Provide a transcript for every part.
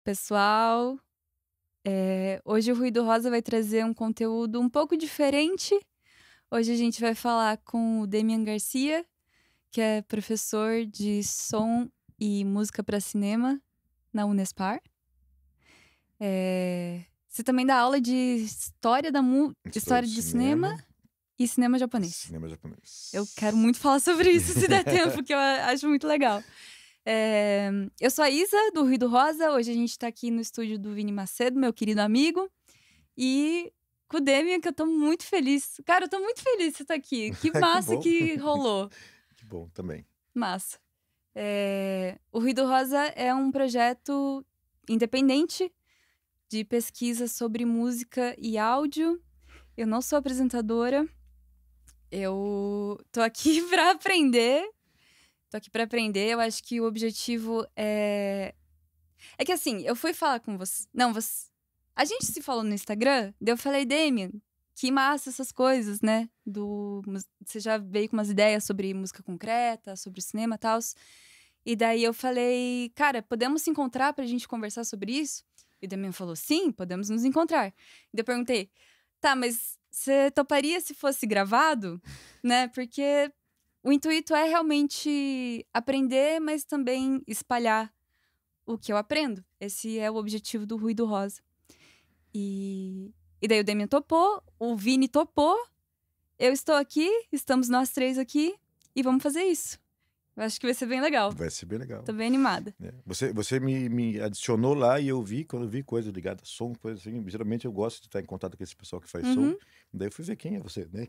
pessoal. Hoje o Ruído Rosa vai trazer um conteúdo um pouco diferente. Hoje a gente vai falar com o Demian Garcia, que é professor de som e música para cinema na Unespar. Você também dá aula de história história de cinema e cinema japonês. Cinema japonês. Eu quero muito falar sobre isso, se der tempo, porque eu acho muito legal. Eu sou a Isa, do Ruído Rosa. Hoje a gente tá aqui no estúdio do Vini Macedo, meu querido amigo. E com o Demian, que eu tô muito feliz. Cara, eu tô muito feliz de você estar aqui. Que massa que rolou. Que bom, também. Massa. O Ruído Rosa é um projeto independente de pesquisa sobre música e áudio. Eu não sou apresentadora. Eu tô aqui pra aprender. Eu acho que o objetivo é que assim, eu fui falar com você. Não, a gente se falou no Instagram, daí eu falei, Demian, que massa essas coisas, né? Você já veio com umas ideias sobre música concreta, sobre cinema e tal. E daí eu falei, cara, podemos se encontrar pra gente conversar sobre isso? E o Demian falou, sim, podemos nos encontrar. E daí eu perguntei, tá, mas você toparia se fosse gravado? Né? Porque o intuito é realmente aprender, mas também espalhar o que eu aprendo. Esse é o objetivo do Ruído Rosa. E daí o Demian topou, o Vini topou, eu estou aqui, estamos nós três aqui e vamos fazer isso. Eu acho que vai ser bem legal. Vai ser bem legal. Tô bem animada. Você me adicionou lá e quando eu vi coisa ligada a som, coisa assim, geralmente eu gosto de estar em contato com esse pessoal que faz som. Daí eu fui ver quem é você, né?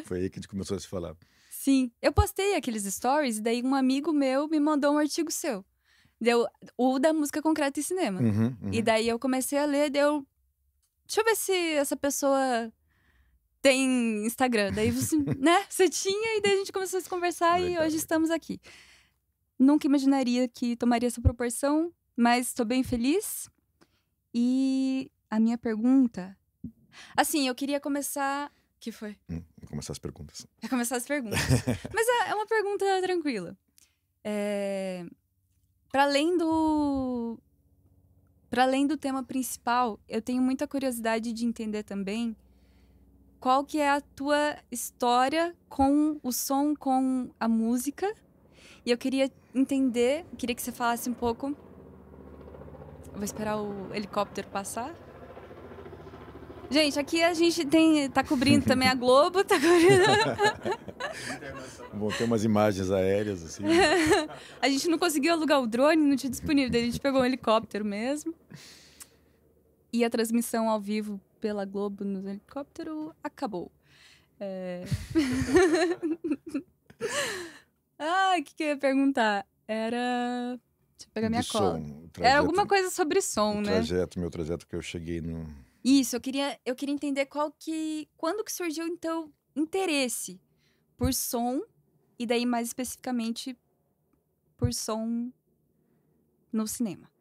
Foi aí que a gente começou a se falar. Sim, eu postei aqueles stories e daí um amigo meu me mandou um artigo seu. Deu o da música concreta e cinema. E daí eu comecei a ler, deixa eu ver se essa pessoa tem Instagram. Daí você, né? Você tinha, e daí a gente começou a se conversar. Legal, e hoje estamos aqui. Nunca imaginaria que tomaria essa proporção, mas estou bem feliz. E a minha pergunta... Assim, eu queria começar... O que foi? Começar as perguntas. É começar as perguntas. Mas é uma pergunta tranquila. Para além do tema principal, eu tenho muita curiosidade de entender também qual que é a tua história com o som, com a música. E eu queria que você falasse um pouco... Eu vou esperar o helicóptero passar. Gente, aqui a gente tá cobrindo também a Globo, tá cobrindo... Vão ter umas imagens aéreas, assim. A gente não conseguiu alugar o drone, não tinha disponível, daí a gente pegou um helicóptero mesmo. E a transmissão ao vivo pela Globo no helicóptero acabou. O que eu ia perguntar? Era... Deixa eu pegar minha cola. Era alguma coisa sobre som, né? Meu trajeto que eu cheguei no... Isso, eu queria entender quando que surgiu, então, interesse por som, e daí mais especificamente por som no cinema.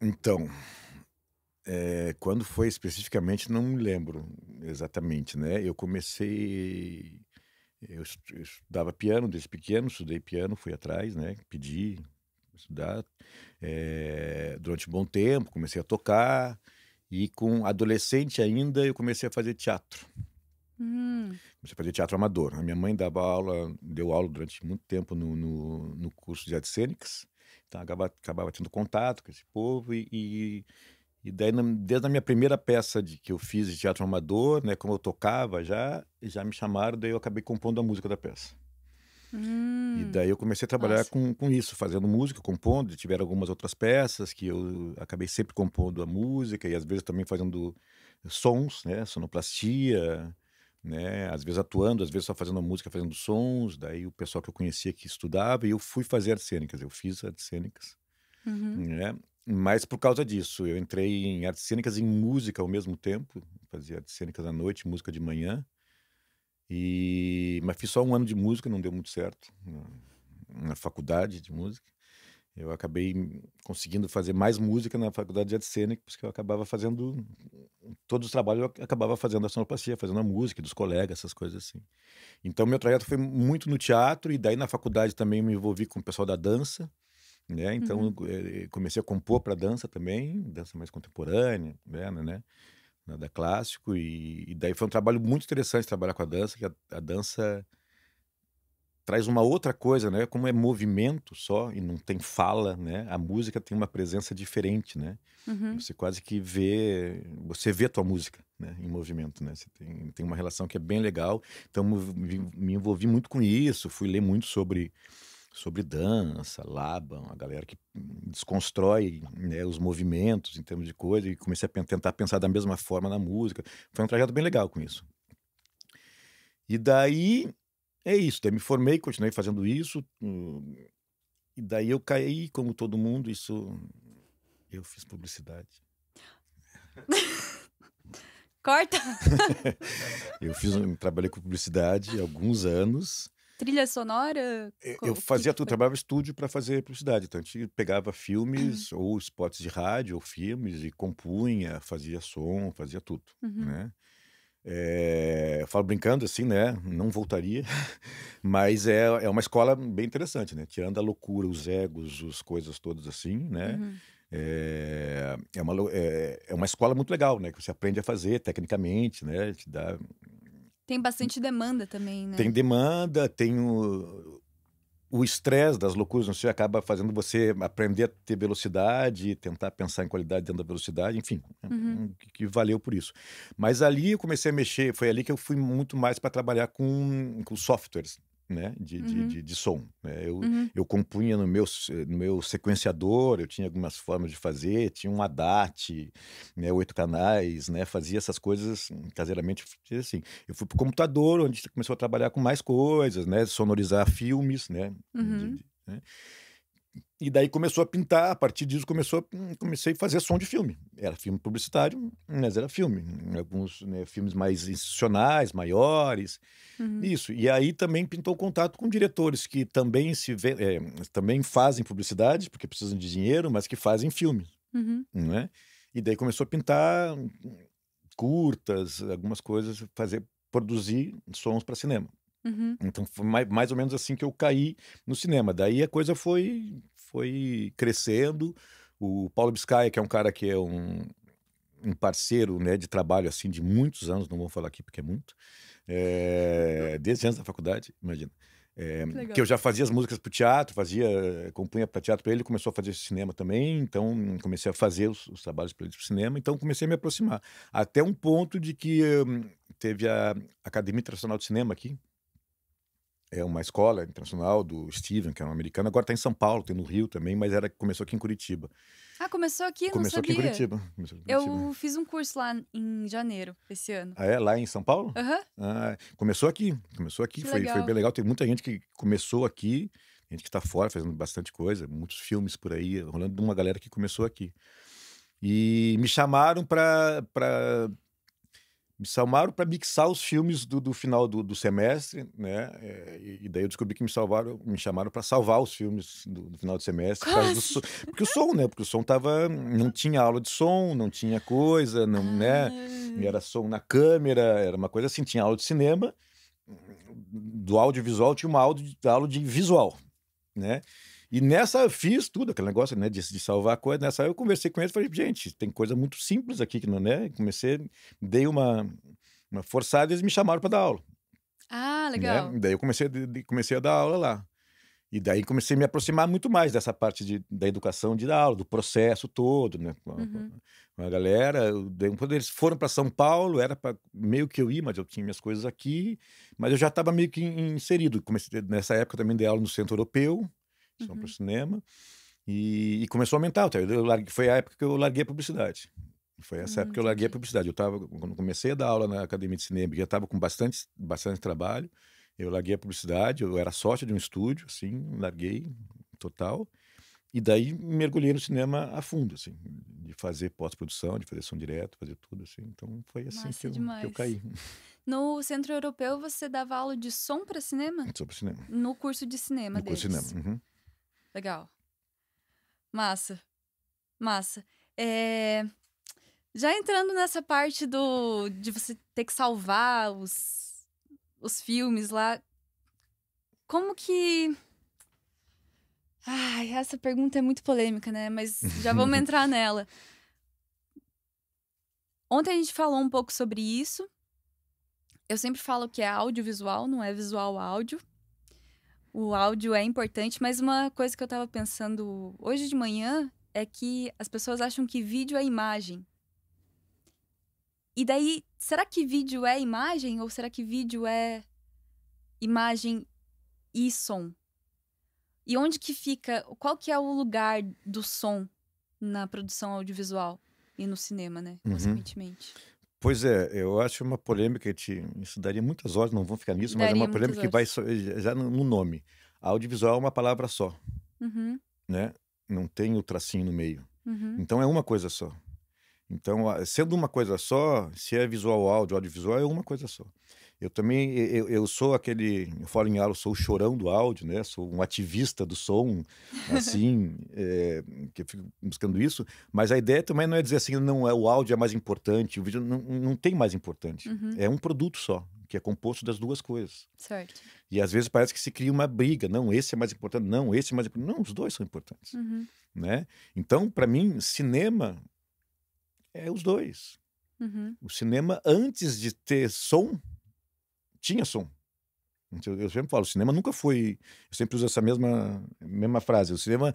Então, quando foi especificamente, não me lembro exatamente, né? Eu estudava piano desde pequeno, estudei piano, fui atrás, né? Pedi estudar durante um bom tempo, comecei a tocar, e com adolescente ainda eu comecei a fazer teatro. Comecei a fazer teatro amador. A minha mãe deu aula durante muito tempo no curso de artes cênicas, então acabava tendo contato com esse povo, e daí, desde a minha primeira peça que eu fiz de teatro amador, né, como eu tocava já me chamaram, daí eu acabei compondo a música da peça. E daí eu comecei a trabalhar com isso, fazendo música, compondo. Tiveram algumas outras peças que eu acabei sempre compondo a música, e às vezes também fazendo sons, né, sonoplastia, né, às vezes atuando, às vezes só fazendo a música, fazendo sons. Daí o pessoal que eu conhecia que estudava, e eu fui fazer artes cênicas, eu fiz artes cênicas, né? Mas por causa disso, eu entrei em artes cênicas e em música ao mesmo tempo, fazia artes cênicas à noite, música de manhã. Mas fiz só um ano de música, não deu muito certo na faculdade de música. Eu acabei conseguindo fazer mais música na faculdade de artes cênicas, porque eu acabava fazendo todos os trabalhos, eu acabava fazendo a sonoplastia, fazendo a música dos colegas, essas coisas assim. Então meu trajeto foi muito no teatro, e daí na faculdade também me envolvi com o pessoal da dança, né? Então, comecei a compor para dança também, dança mais contemporânea, né? Nada clássico. E daí foi um trabalho muito interessante trabalhar com a dança, que a dança traz uma outra coisa, né? Como é movimento só e não tem fala, né? A música tem uma presença diferente, né? Uhum. Você quase que você vê a tua música, né? Em movimento, né? Você tem uma relação que é bem legal. Então, me envolvi muito com isso, fui ler muito sobre dança, Laban, a galera que desconstrói, né, os movimentos em termos de coisa, e comecei a tentar pensar da mesma forma na música. Foi um trajeto bem legal com isso. E daí é isso, daí me formei, continuei fazendo isso, e daí eu caí, como todo mundo, eu fiz publicidade. Corta! Trabalhei com publicidade há alguns anos. Trilha sonora? Eu fazia tudo, trabalhava em estúdio para fazer publicidade. Então a gente pegava filmes, ou spots de rádio, ou filmes, e compunha, fazia som, fazia tudo, né? Eu falo brincando assim, né? Não voltaria, mas é uma escola bem interessante, né? Tirando a loucura, os egos, as coisas todas assim, né? É uma escola muito legal, né? Que você aprende a fazer tecnicamente, né? Te dá... Tem bastante demanda também, né? Tem demanda, tem o estresse das loucuras, não sei, acaba fazendo você aprender a ter velocidade, tentar pensar em qualidade dentro da velocidade, enfim, que valeu por isso. Mas ali eu comecei a mexer, foi ali que eu fui muito mais para trabalhar com softwares, né, de som. Né? Eu compunha no meu sequenciador, eu tinha algumas formas de fazer, tinha um ADAT, né, 8 canais, né, fazia essas coisas caseiramente, assim. Eu fui para o computador, onde começou a trabalhar com mais coisas, né, sonorizar filmes, né, né? E daí começou a pintar, a partir disso comecei a fazer som de filme. Era filme publicitário, mas era filme. Alguns, né, filmes mais institucionais, maiores, isso. E aí também pintou contato com diretores que também também fazem publicidade, porque precisam de dinheiro, mas que fazem filme, né? E daí começou a pintar curtas, algumas coisas, produzir sons para cinema. Então foi mais ou menos assim que eu caí no cinema. Daí a coisa foi crescendo. O Paulo Biscaia, que é um cara que é um parceiro, né, de trabalho assim de muitos anos, não vou falar aqui porque é muito, desde antes da faculdade, imagina. Que eu já fazia as músicas para o teatro, compunha para teatro para ele, começou a fazer cinema também, então comecei a fazer os trabalhos para ele para o cinema, então comecei a me aproximar. Até um ponto de que teve a Academia Internacional de Cinema aqui, é uma escola internacional do Steven, que é um americano, agora está em São Paulo, tem no Rio também, mas começou aqui em Curitiba. Ah, começou aqui? Não Começou aqui em sabia. Curitiba. Eu fiz um curso lá em janeiro desse ano. Ah, é? Lá em São Paulo? Aham. Começou aqui. Foi bem legal. Tem muita gente que começou aqui, gente que está fora fazendo bastante coisa, muitos filmes por aí, rolando de uma galera que começou aqui. E me chamaram para mixar os filmes do final do semestre, né? E daí eu descobri que me chamaram para salvar os filmes do final do semestre. Por causa porque o som, né? Porque o som não tinha aula de som, não tinha coisa, não, né? Era som na câmera, era uma coisa assim, tinha aula de cinema, do audiovisual tinha uma aula de visual, né? E nessa eu fiz tudo, aquele negócio, né, de salvar a coisa. Nessa eu conversei com eles e falei, gente, tem coisa muito simples aqui, que não, né? Dei uma forçada e eles me chamaram para dar aula. Ah, legal. Né? Daí eu comecei a dar aula lá. E daí comecei a me aproximar muito mais dessa parte da educação de dar aula, do processo todo, né? Com a galera. Quando eles foram para São Paulo, era para meio que eu ir, mas eu tinha minhas coisas aqui. Mas eu já estava meio que inserido. Nessa época também dei aula no Centro Europeu, som para o cinema, e começou a aumentar. Foi a época que eu larguei a publicidade. Foi essa época que eu larguei a publicidade. Quando comecei a dar aula na Academia de Cinema, já estava com bastante trabalho. Eu larguei a publicidade, eu era sócio de um estúdio, assim, larguei total. E daí mergulhei no cinema a fundo, assim, de fazer pós-produção, de fazer som direto, fazer tudo, assim. Então foi assim que eu caí. No Centro Europeu você dava aula de som para cinema? Som para cinema. No curso de cinema deles? No curso de cinema, Legal. Massa. Já entrando nessa parte de você ter que salvar os filmes lá, como que... Ai, essa pergunta é muito polêmica, né? Mas já vamos entrar nela. Ontem a gente falou um pouco sobre isso. Eu sempre falo que é audiovisual, não é visual-áudio. O áudio é importante, mas uma coisa que eu tava pensando hoje de manhã é que as pessoas acham que vídeo é imagem. E daí, será que vídeo é imagem ou será que vídeo é imagem e som? E onde que fica, qual que é o lugar do som na produção audiovisual e no cinema, né, consequentemente? Pois é, eu acho uma polêmica, isso daria muitas horas, não vamos ficar nisso, mas é Daria uma muitas polêmica que vai horas. já no nome. Audiovisual é uma palavra só, Uhum, né? Não tem o tracinho no meio. uhum, Então é uma coisa só. Então, sendo uma coisa só, se é visual, áudio, audiovisual, é uma coisa só. Eu também, eu sou aquele, eu falo em aula, eu sou o chorão do áudio, né? Sou um ativista do som, assim, que eu fico buscando isso. Mas a ideia também não é dizer assim, não, o áudio é mais importante, o vídeo não tem mais importante. uhum, É um produto só, que é composto das duas coisas. certo. E às vezes parece que se cria uma briga. Não, esse é mais importante. Não, esse é mais importante. Não, os dois são importantes, Uhum, né? Então, para mim, cinema é os dois. uhum, O cinema, antes de ter som, tinha som. Então, eu sempre falo, o cinema nunca foi. Eu sempre uso essa mesma frase. O cinema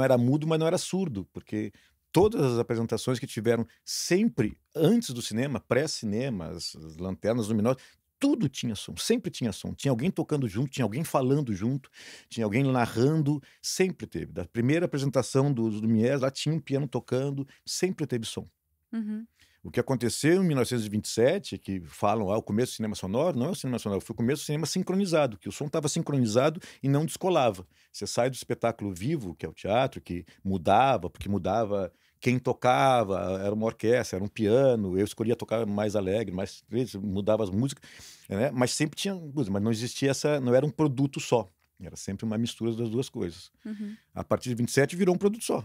era mudo, mas não era surdo, porque todas as apresentações que tiveram sempre antes do cinema, pré-cinema, as lanternas luminosas, tudo tinha som, sempre tinha som. Tinha alguém tocando junto, tinha alguém falando junto, tinha alguém narrando, sempre teve. Da primeira apresentação dos Lumière, lá tinha um piano tocando, sempre teve som. uhum, O que aconteceu em 1927, que falam, o começo do cinema sonoro, não é o cinema sonoro, foi o começo do cinema sincronizado, que o som estava sincronizado e não descolava. Você sai do espetáculo vivo, que é o teatro, que mudava, porque mudava quem tocava, era uma orquestra, era um piano, eu escolhia tocar mais alegre, mais mudava as músicas, né? Mas sempre tinha música, mas não existia não era um produto só, era sempre uma mistura das duas coisas. uhum. A partir de 27 virou um produto só.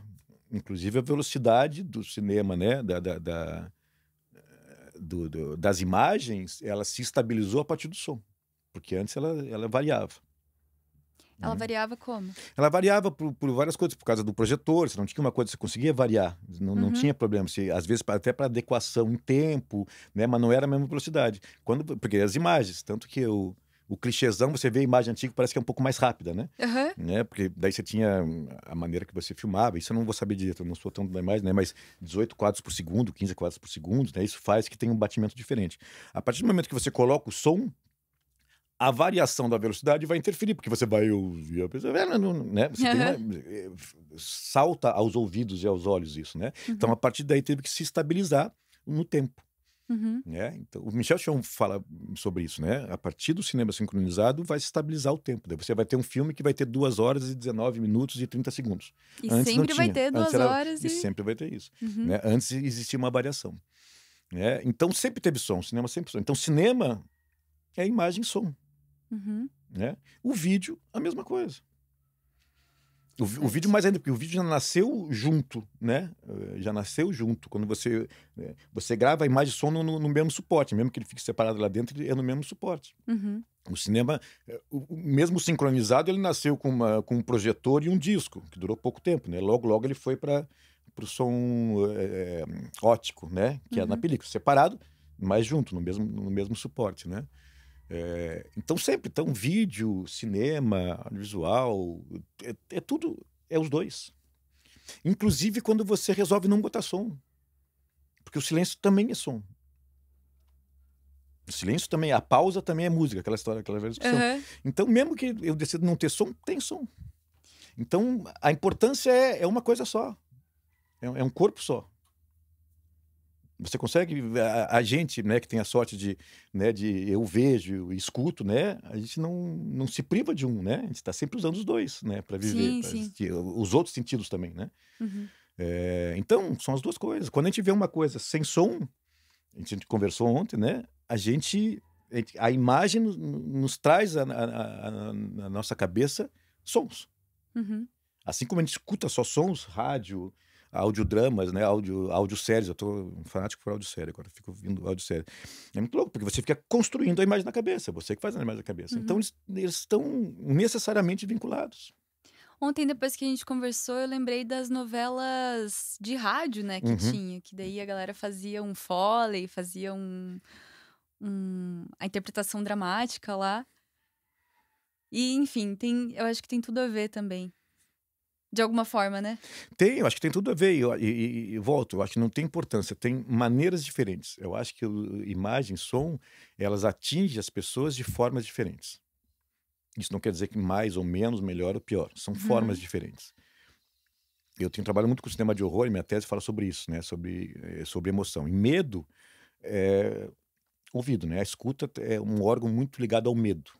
Inclusive a velocidade do cinema, né, das imagens, ela se estabilizou a partir do som, porque antes ela variava. Ela Né? variava como? Ela variava por várias coisas, por causa do projetor, você não tinha uma coisa, você conseguia variar, não Uhum, tinha problema, às vezes até para adequação em tempo, né, mas não era a mesma velocidade. Porque as imagens, tanto que o clichêzão, você vê a imagem antiga, parece que é um pouco mais rápida, né? aham, Porque daí você tinha a maneira que você filmava, isso eu não vou saber direito, eu não sou tão da imagem, né? Mas 18 quadros por segundo, 15 quadros por segundo, né? Isso faz que tenha um batimento diferente. A partir do momento que você coloca o som, a variação da velocidade vai interferir, porque você vai ouvir a pessoa, né? Você tem aham, salta aos ouvidos e aos olhos isso, né? Então, a uhum, partir daí teve que se estabilizar no tempo. uhum. Né? Então, o Michel Chon fala sobre isso, né? A partir do cinema sincronizado vai se estabilizar o tempo. Daí você vai ter um filme que vai ter 2 horas e 19 minutos e 30 segundos. E Antes não sempre vai tinha. ter Antes 2 horas e e... sempre vai ter isso. Uhum, Né? Antes existia uma variação. Né? Então sempre teve som, cinema sempre som. Então cinema é imagem e som. uhum, Né? O vídeo, a mesma coisa. O vídeo certo. mais ainda, porque o vídeo já nasceu junto, né? Já nasceu junto. Quando você grava a imagem e som no mesmo suporte, mesmo que ele fique separado lá dentro, ele é no mesmo suporte. Uhum, O cinema, mesmo sincronizado, ele nasceu com um projetor e um disco, que durou pouco tempo, né? Logo, logo ele foi para o som óptico, né? Que é na uhum, película, separado, mas junto, no mesmo suporte, né? Então vídeo, cinema, audiovisual, é tudo, é os dois. Inclusive quando você resolve não botar som, porque o silêncio também é som. O silêncio também, a pausa também é música, aquela história, aquela velha discussão. aham. Então, mesmo que eu decida não ter som, tem som. Então, a importância é uma coisa só. É um corpo só. Você consegue, a gente, né, que tem a sorte de eu vejo e escuto, né, a gente não se priva de um, né, a gente está sempre usando os dois, né, para viver, Sim, para sim. existir, os outros sentidos também, né. Uhum, Então, são as duas coisas. Quando a gente vê uma coisa sem som, a gente conversou ontem, né, a imagem nos traz na nossa cabeça sons. uhum. Assim como a gente escuta só sons, rádio, audiodramas, né, audioséries, eu tô um fanático por audiosérie agora, fico ouvindo audiosérie. É muito louco, porque você fica construindo a imagem na cabeça, você que faz a imagem na cabeça. Então Uhum. eles estão necessariamente vinculados. Ontem, depois que a gente conversou, eu lembrei das novelas de rádio, né, que Uhum. tinha. Que daí a galera fazia um Foley, fazia a interpretação dramática lá. E, enfim, eu acho que tem tudo a ver também. De alguma forma, né? Tem, eu acho que tem tudo a ver. E volto, eu acho que não tem importância, tem maneiras diferentes. Eu acho que imagem, som, elas atingem as pessoas de formas diferentes. Isso não quer dizer que mais ou menos, melhor ou pior. São formas Uhum. diferentes. Eu tenho trabalhado muito com cinema de horror e minha tese fala sobre isso, né? Sobre emoção. E medo é ouvido, né? A escuta é um órgão muito ligado ao medo,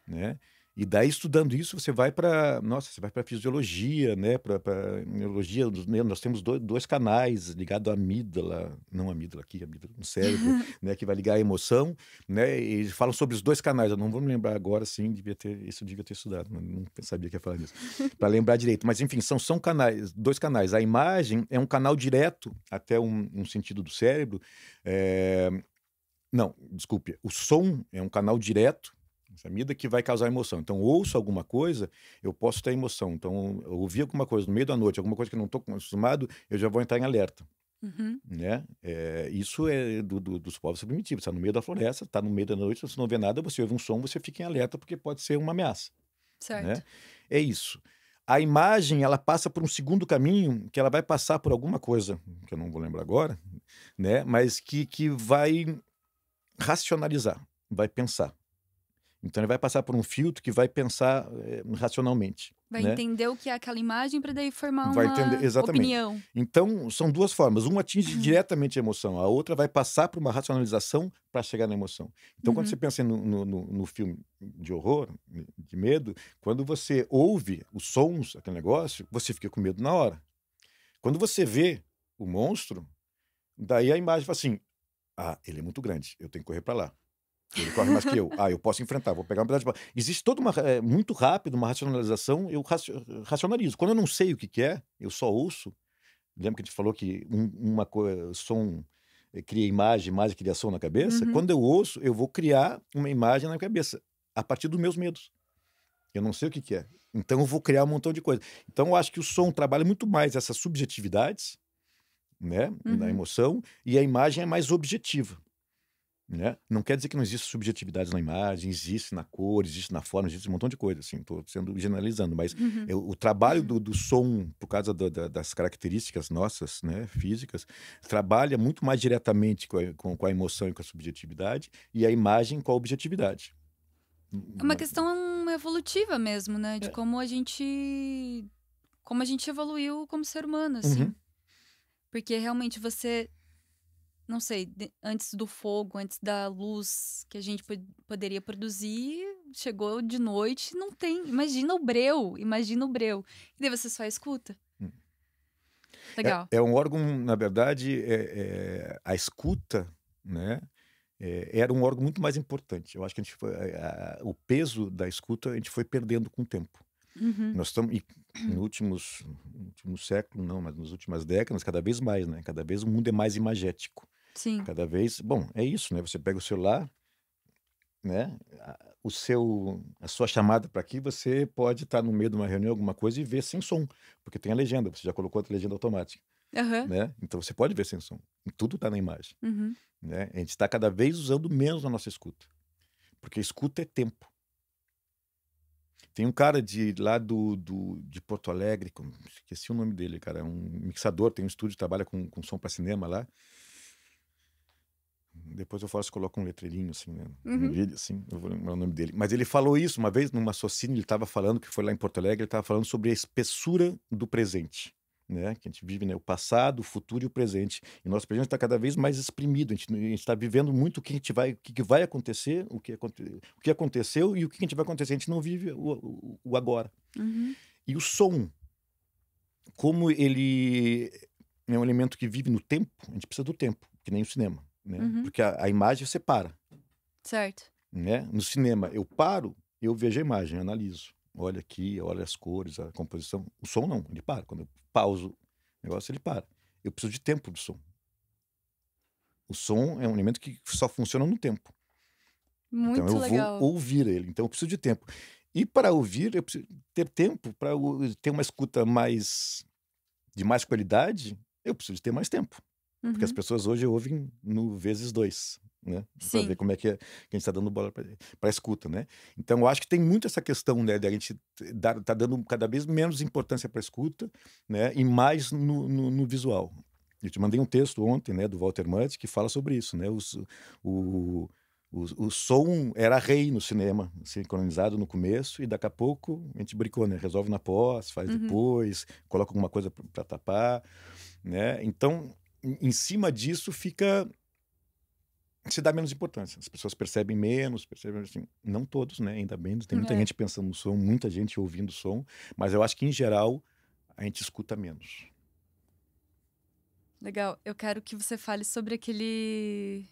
né? E daí, estudando isso, você vai para, nossa, você vai para fisiologia, né? Para neurologia. Nós temos dois canais ligados à amígdala, não amígdala aqui, amígdala no cérebro, né? Que vai ligar a emoção, né? E eles falam sobre os dois canais. Eu não vou me lembrar agora, sim, isso eu devia ter estudado, não sabia que ia falar nisso, para lembrar direito. Mas enfim, são canais, dois canais. A imagem é um canal direto até um sentido do cérebro. É, não, desculpe. O som é um canal direto, essa medida que vai causar emoção. Então, ouço alguma coisa, eu posso ter emoção. Então, eu ouvi alguma coisa no meio da noite, alguma coisa que eu não estou acostumado, eu já vou entrar em alerta, Uhum. né? Isso é dos povos primitivos. Está no meio da floresta, está no meio da noite, você não vê nada, você ouve um som, você fica em alerta porque pode ser uma ameaça, Certo. né? É isso. A imagem, ela passa por um segundo caminho, que ela vai passar por alguma coisa, que eu não vou lembrar agora, né? Mas que vai racionalizar, vai pensar. Então ele vai passar por um filtro que vai pensar racionalmente, Vai né? entender o que é aquela imagem para daí formar Vai entender uma exatamente. opinião. Então são duas formas. Uma atinge diretamente a emoção, a outra vai passar por uma racionalização para chegar na emoção. Então quando você Uhum. pensa no filme de horror, de medo, quando você ouve os sons, aquele negócio, você fica com medo na hora. Quando você vê o monstro, daí a imagem fala assim: ah, ele é muito grande, eu tenho que correr para lá. Ele corre mais que eu. Ah, eu posso enfrentar, vou pegar um pedaço de pau. Existe toda muito rápido, uma racionalização, eu racionalizo. Quando eu não sei o que que é, eu só ouço. Lembra que a gente falou que som cria imagem, imagem cria som na cabeça? Uhum. Quando eu ouço, eu vou criar uma imagem na cabeça, a partir dos meus medos. Eu não sei o que que é. Então eu vou criar um montão de coisa. Então eu acho que o som trabalha muito mais essas subjetividades, né, na Uhum. emoção, e a imagem é mais objetiva. Né? Não quer dizer que não existe subjetividade na imagem, existe na cor, existe na forma, existe um montão de coisa, assim, estou generalizando, mas Uhum. o trabalho do som, por causa das características nossas, né, físicas, trabalha muito mais diretamente com a emoção e com a subjetividade, e a imagem com a objetividade. É uma questão evolutiva mesmo, né? De É. como a gente evoluiu como ser humano, Uhum. assim. Porque realmente você, não sei, antes do fogo, antes da luz que a gente poderia produzir, chegou de noite, não tem. Imagina o breu, imagina o breu. E daí você só escuta. Hum. Legal. É um órgão, na verdade, a escuta, né? Era um órgão muito mais importante. Eu acho que a gente o peso da escuta a gente foi perdendo com o tempo. Uhum. Nós estamos, e no último século, não, mas nas últimas décadas, cada vez mais, né? Cada vez o mundo é mais imagético. Sim. Cada vez, bom, é isso, né? Você pega o celular, né? A sua chamada para aqui, você pode estar no meio de uma reunião, alguma coisa e ver sem som, porque tem a legenda, você já colocou a legenda automática, Aham. né? Então você pode ver sem som. Tudo está na imagem, Uhum. né? A gente está cada vez usando menos a nossa escuta, porque escuta é tempo. Tem um cara lá de Porto Alegre, esqueci o nome dele, cara, é um mixador, tem um estúdio, trabalha com som para cinema lá. Depois eu faço, coloco um letreirinho assim, né, no Uhum. vídeo, assim, eu vou lembrar o nome dele. Mas ele falou isso uma vez numa Socine, ele estava falando, que foi lá em Porto Alegre, ele estava falando sobre a espessura do presente, né? Que a gente vive, né, o passado, o futuro e o presente. E nosso presente está cada vez mais exprimido, a gente está vivendo muito o que vai acontecer, o que aconteceu e o que a gente vai acontecer. A gente não vive o agora. Uhum. E o som, como ele é um elemento que vive no tempo, a gente precisa do tempo, que nem o cinema, né? Uhum. Porque a imagem você para, Certo. né? No cinema eu paro, eu vejo a imagem, analiso. Olha aqui, olha as cores, a composição. O som não, ele para. Quando eu pauso o negócio, ele para. Eu preciso de tempo do som. O som é um elemento que só funciona no tempo. Então Muito eu vou legal. ouvir ele. Então eu preciso de tempo. E para ouvir, eu preciso ter tempo. Para ter uma escuta de mais qualidade, eu preciso ter mais tempo. Porque as Uhum. pessoas hoje ouvem no vezes dois, né? Para ver Sim. como é que a gente está dando bola para a escuta, né? Então, eu acho que tem muito essa questão, né, de a gente tá dando cada vez menos importância para a escuta, né, e mais no visual. Eu te mandei um texto ontem, né, do Walter Matthau, que fala sobre isso, né? O som era rei no cinema, sincronizado no começo, e daqui a pouco a gente brincou, né? Resolve na pós, faz Uhum. depois, coloca alguma coisa para tapar, né? Então, em cima disso se dá menos importância. As pessoas percebem menos, percebem assim, não todos, né? Ainda bem, tem muita É, gente pensando no som, muita gente ouvindo som, mas eu acho que em geral a gente escuta menos. legal. Eu quero que você fale sobre aquele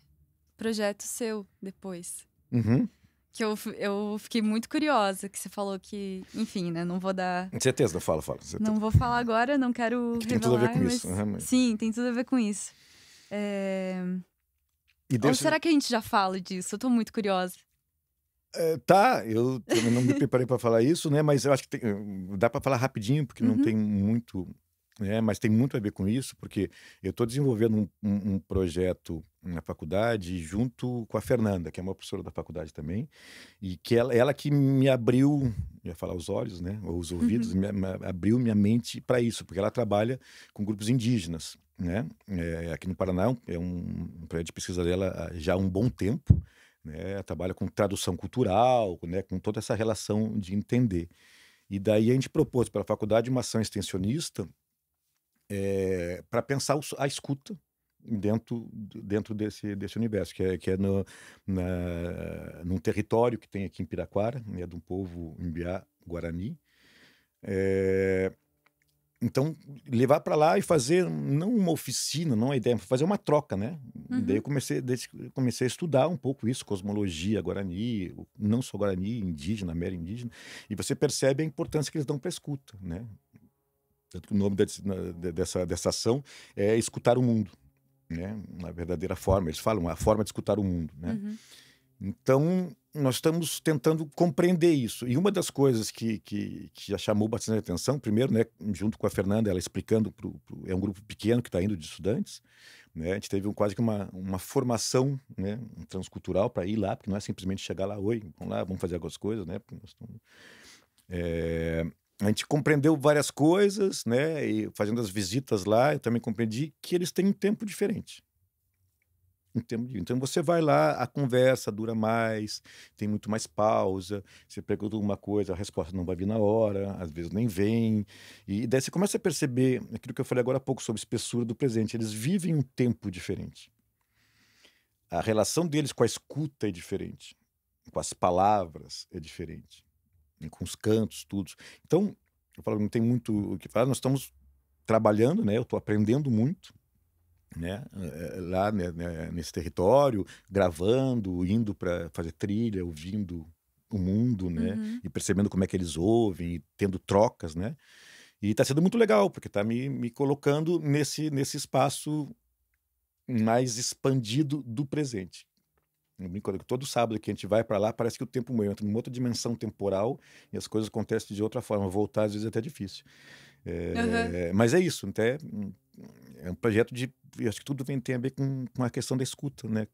projeto seu depois. Uhum. Que eu fiquei muito curiosa, que você falou que, enfim, né? Certeza, fala, certeza. Não vou falar agora, não quero Que tem tudo a ver revelar, com isso. mas Uhum. sim, tem tudo a ver com isso. É, E Ou deixa, será que a gente já fala disso? Eu tô muito curiosa. tá, eu também não me preparei para falar isso, né? Mas eu acho que dá para falar rapidinho, porque não Uhum, tem muito, né? Mas tem muito a ver com isso, porque eu estou desenvolvendo um projeto na faculdade junto com a Fernanda, que é uma professora da faculdade também, e que ela que me abriu, eu ia falar os olhos, né? Ou os ouvidos, uhum, abriu minha mente para isso, porque ela trabalha com grupos indígenas, né? Aqui no Paraná é um projeto de pesquisa dela já há um bom tempo, né? Trabalha com tradução cultural, né? Com toda essa relação de entender. E daí a gente propôs para a faculdade uma ação extensionista para pensar a escuta dentro desse universo, que é num território que tem aqui em Piraquara, né? De um povo Imbiá Guarani. É, então, levar para lá e fazer, não uma oficina, não uma ideia, fazer uma troca, né? Daí uhum, eu comecei a estudar um pouco isso, cosmologia Guarani, não só Guarani, indígena, indígena, e você percebe a importância que eles dão para a escuta, né? Tanto que o nome dessa ação é escutar o mundo, né? Na verdadeira forma, eles falam a forma de escutar o mundo, né? uhum, Então, nós estamos tentando compreender isso. E uma das coisas que já chamou bastante atenção, primeiro, né, junto com a Fernanda, ela explicando, é um grupo pequeno que está indo de estudantes, né, a gente teve quase que uma formação, né, transcultural para ir lá, porque não é simplesmente chegar lá, oi, vamos lá, vamos fazer algumas coisas, né, porque nós estamos, a gente compreendeu várias coisas, né, e fazendo as visitas lá, eu também compreendi que eles têm um tempo diferente. Então você vai lá, a conversa dura mais, tem muito mais pausa, você pergunta uma coisa, a resposta não vai vir na hora, às vezes nem vem. E daí você começa a perceber aquilo que eu falei agora há pouco sobre espessura do presente. Eles vivem um tempo diferente. A relação deles com a escuta é diferente, com as palavras é diferente, e com os cantos, tudo. Então, eu falo, não tem muito o que falar, nós estamos trabalhando, né? Eu estou aprendendo muito, né, lá, né, nesse território, gravando, indo para fazer trilha, ouvindo o mundo, né, uhum. e percebendo como é que eles ouvem, e tendo trocas, né, e está sendo muito legal, porque está me colocando nesse espaço mais expandido do presente. Eu brinco que todo sábado que a gente vai para lá, parece que o tempo entra numa outra dimensão temporal e as coisas acontecem de outra forma. Voltar, às vezes, é até difícil. Aham. Mas é isso, até é um projeto eu acho que tudo tem a ver com a questão da escuta, né?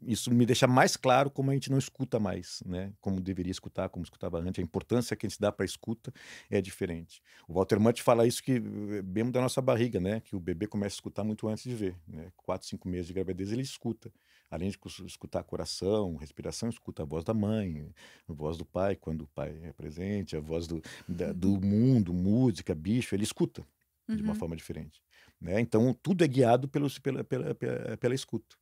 Isso me deixa mais claro como a gente não escuta mais, né? Como deveria escutar, como escutava antes. A importância que a gente dá para a escuta é diferente. O Walter Matthau fala isso que bem da nossa barriga, né? Que o bebê começa a escutar muito antes de ver, né? 4, 5 meses de gravidez ele escuta. Além de escutar coração, respiração, escuta a voz da mãe, a voz do pai, quando o pai é presente, a voz do mundo, música, bicho, ele escuta de uma Uhum. forma diferente, né? Então, tudo é guiado pela escuta.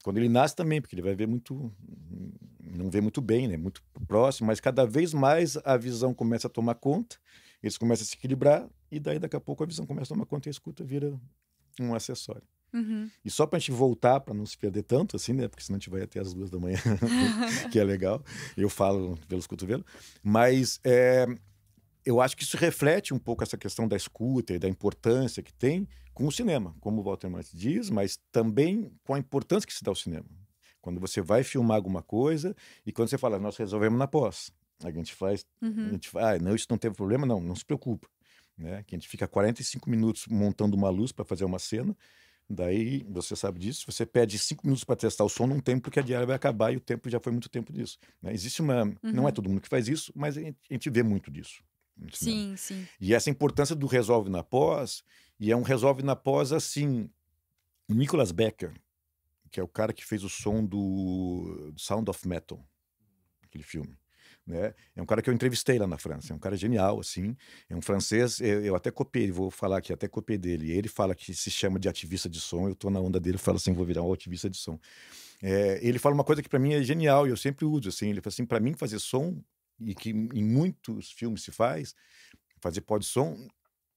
Quando ele nasce também, porque ele vai ver não vê muito bem, né? Muito próximo, mas cada vez mais a visão começa a tomar conta, eles começam a se equilibrar, e daí daqui a pouco a visão começa a tomar conta e a escuta vira um acessório. Uhum. E só para a gente voltar, para não se perder tanto, assim, né? Porque senão a gente vai até as 2 da manhã, que é legal. Eu falo pelos cotovelos. Mas eu acho que isso reflete um pouco essa questão da escuta e da importância que tem com o cinema, como o Walter Matthau diz, mas também com a importância que se dá ao cinema. Quando você vai filmar alguma coisa e quando você fala, nós resolvemos na pós. A gente faz, a Uhum. gente faz, não, isso não teve problema, não, não se preocupa, né? Que a gente fica 45 minutos montando uma luz para fazer uma cena, daí você sabe disso, você pede 5 minutos para testar o som num tempo que a diária vai acabar e o tempo já foi muito tempo disso, né? Existe uma, não é Uhum. todo mundo que faz isso, mas a gente vê muito disso no cinema. Sim, sim. E essa importância do resolve na pós, e é um resolve na pós assim, o Nicholas Becker, que é o cara que fez o som do Sound of Metal, aquele filme, né? É um cara que eu entrevistei lá na França, é um cara genial, assim, é um francês, eu até copiei, vou falar aqui, até copiei dele, ele fala que se chama de ativista de som, eu tô na onda dele, falo assim, vou virar um ativista de som. Ele fala uma coisa que para mim é genial, e eu sempre uso, assim, ele fala assim, para mim fazer som, e que em muitos filmes se faz, fazer pó de som,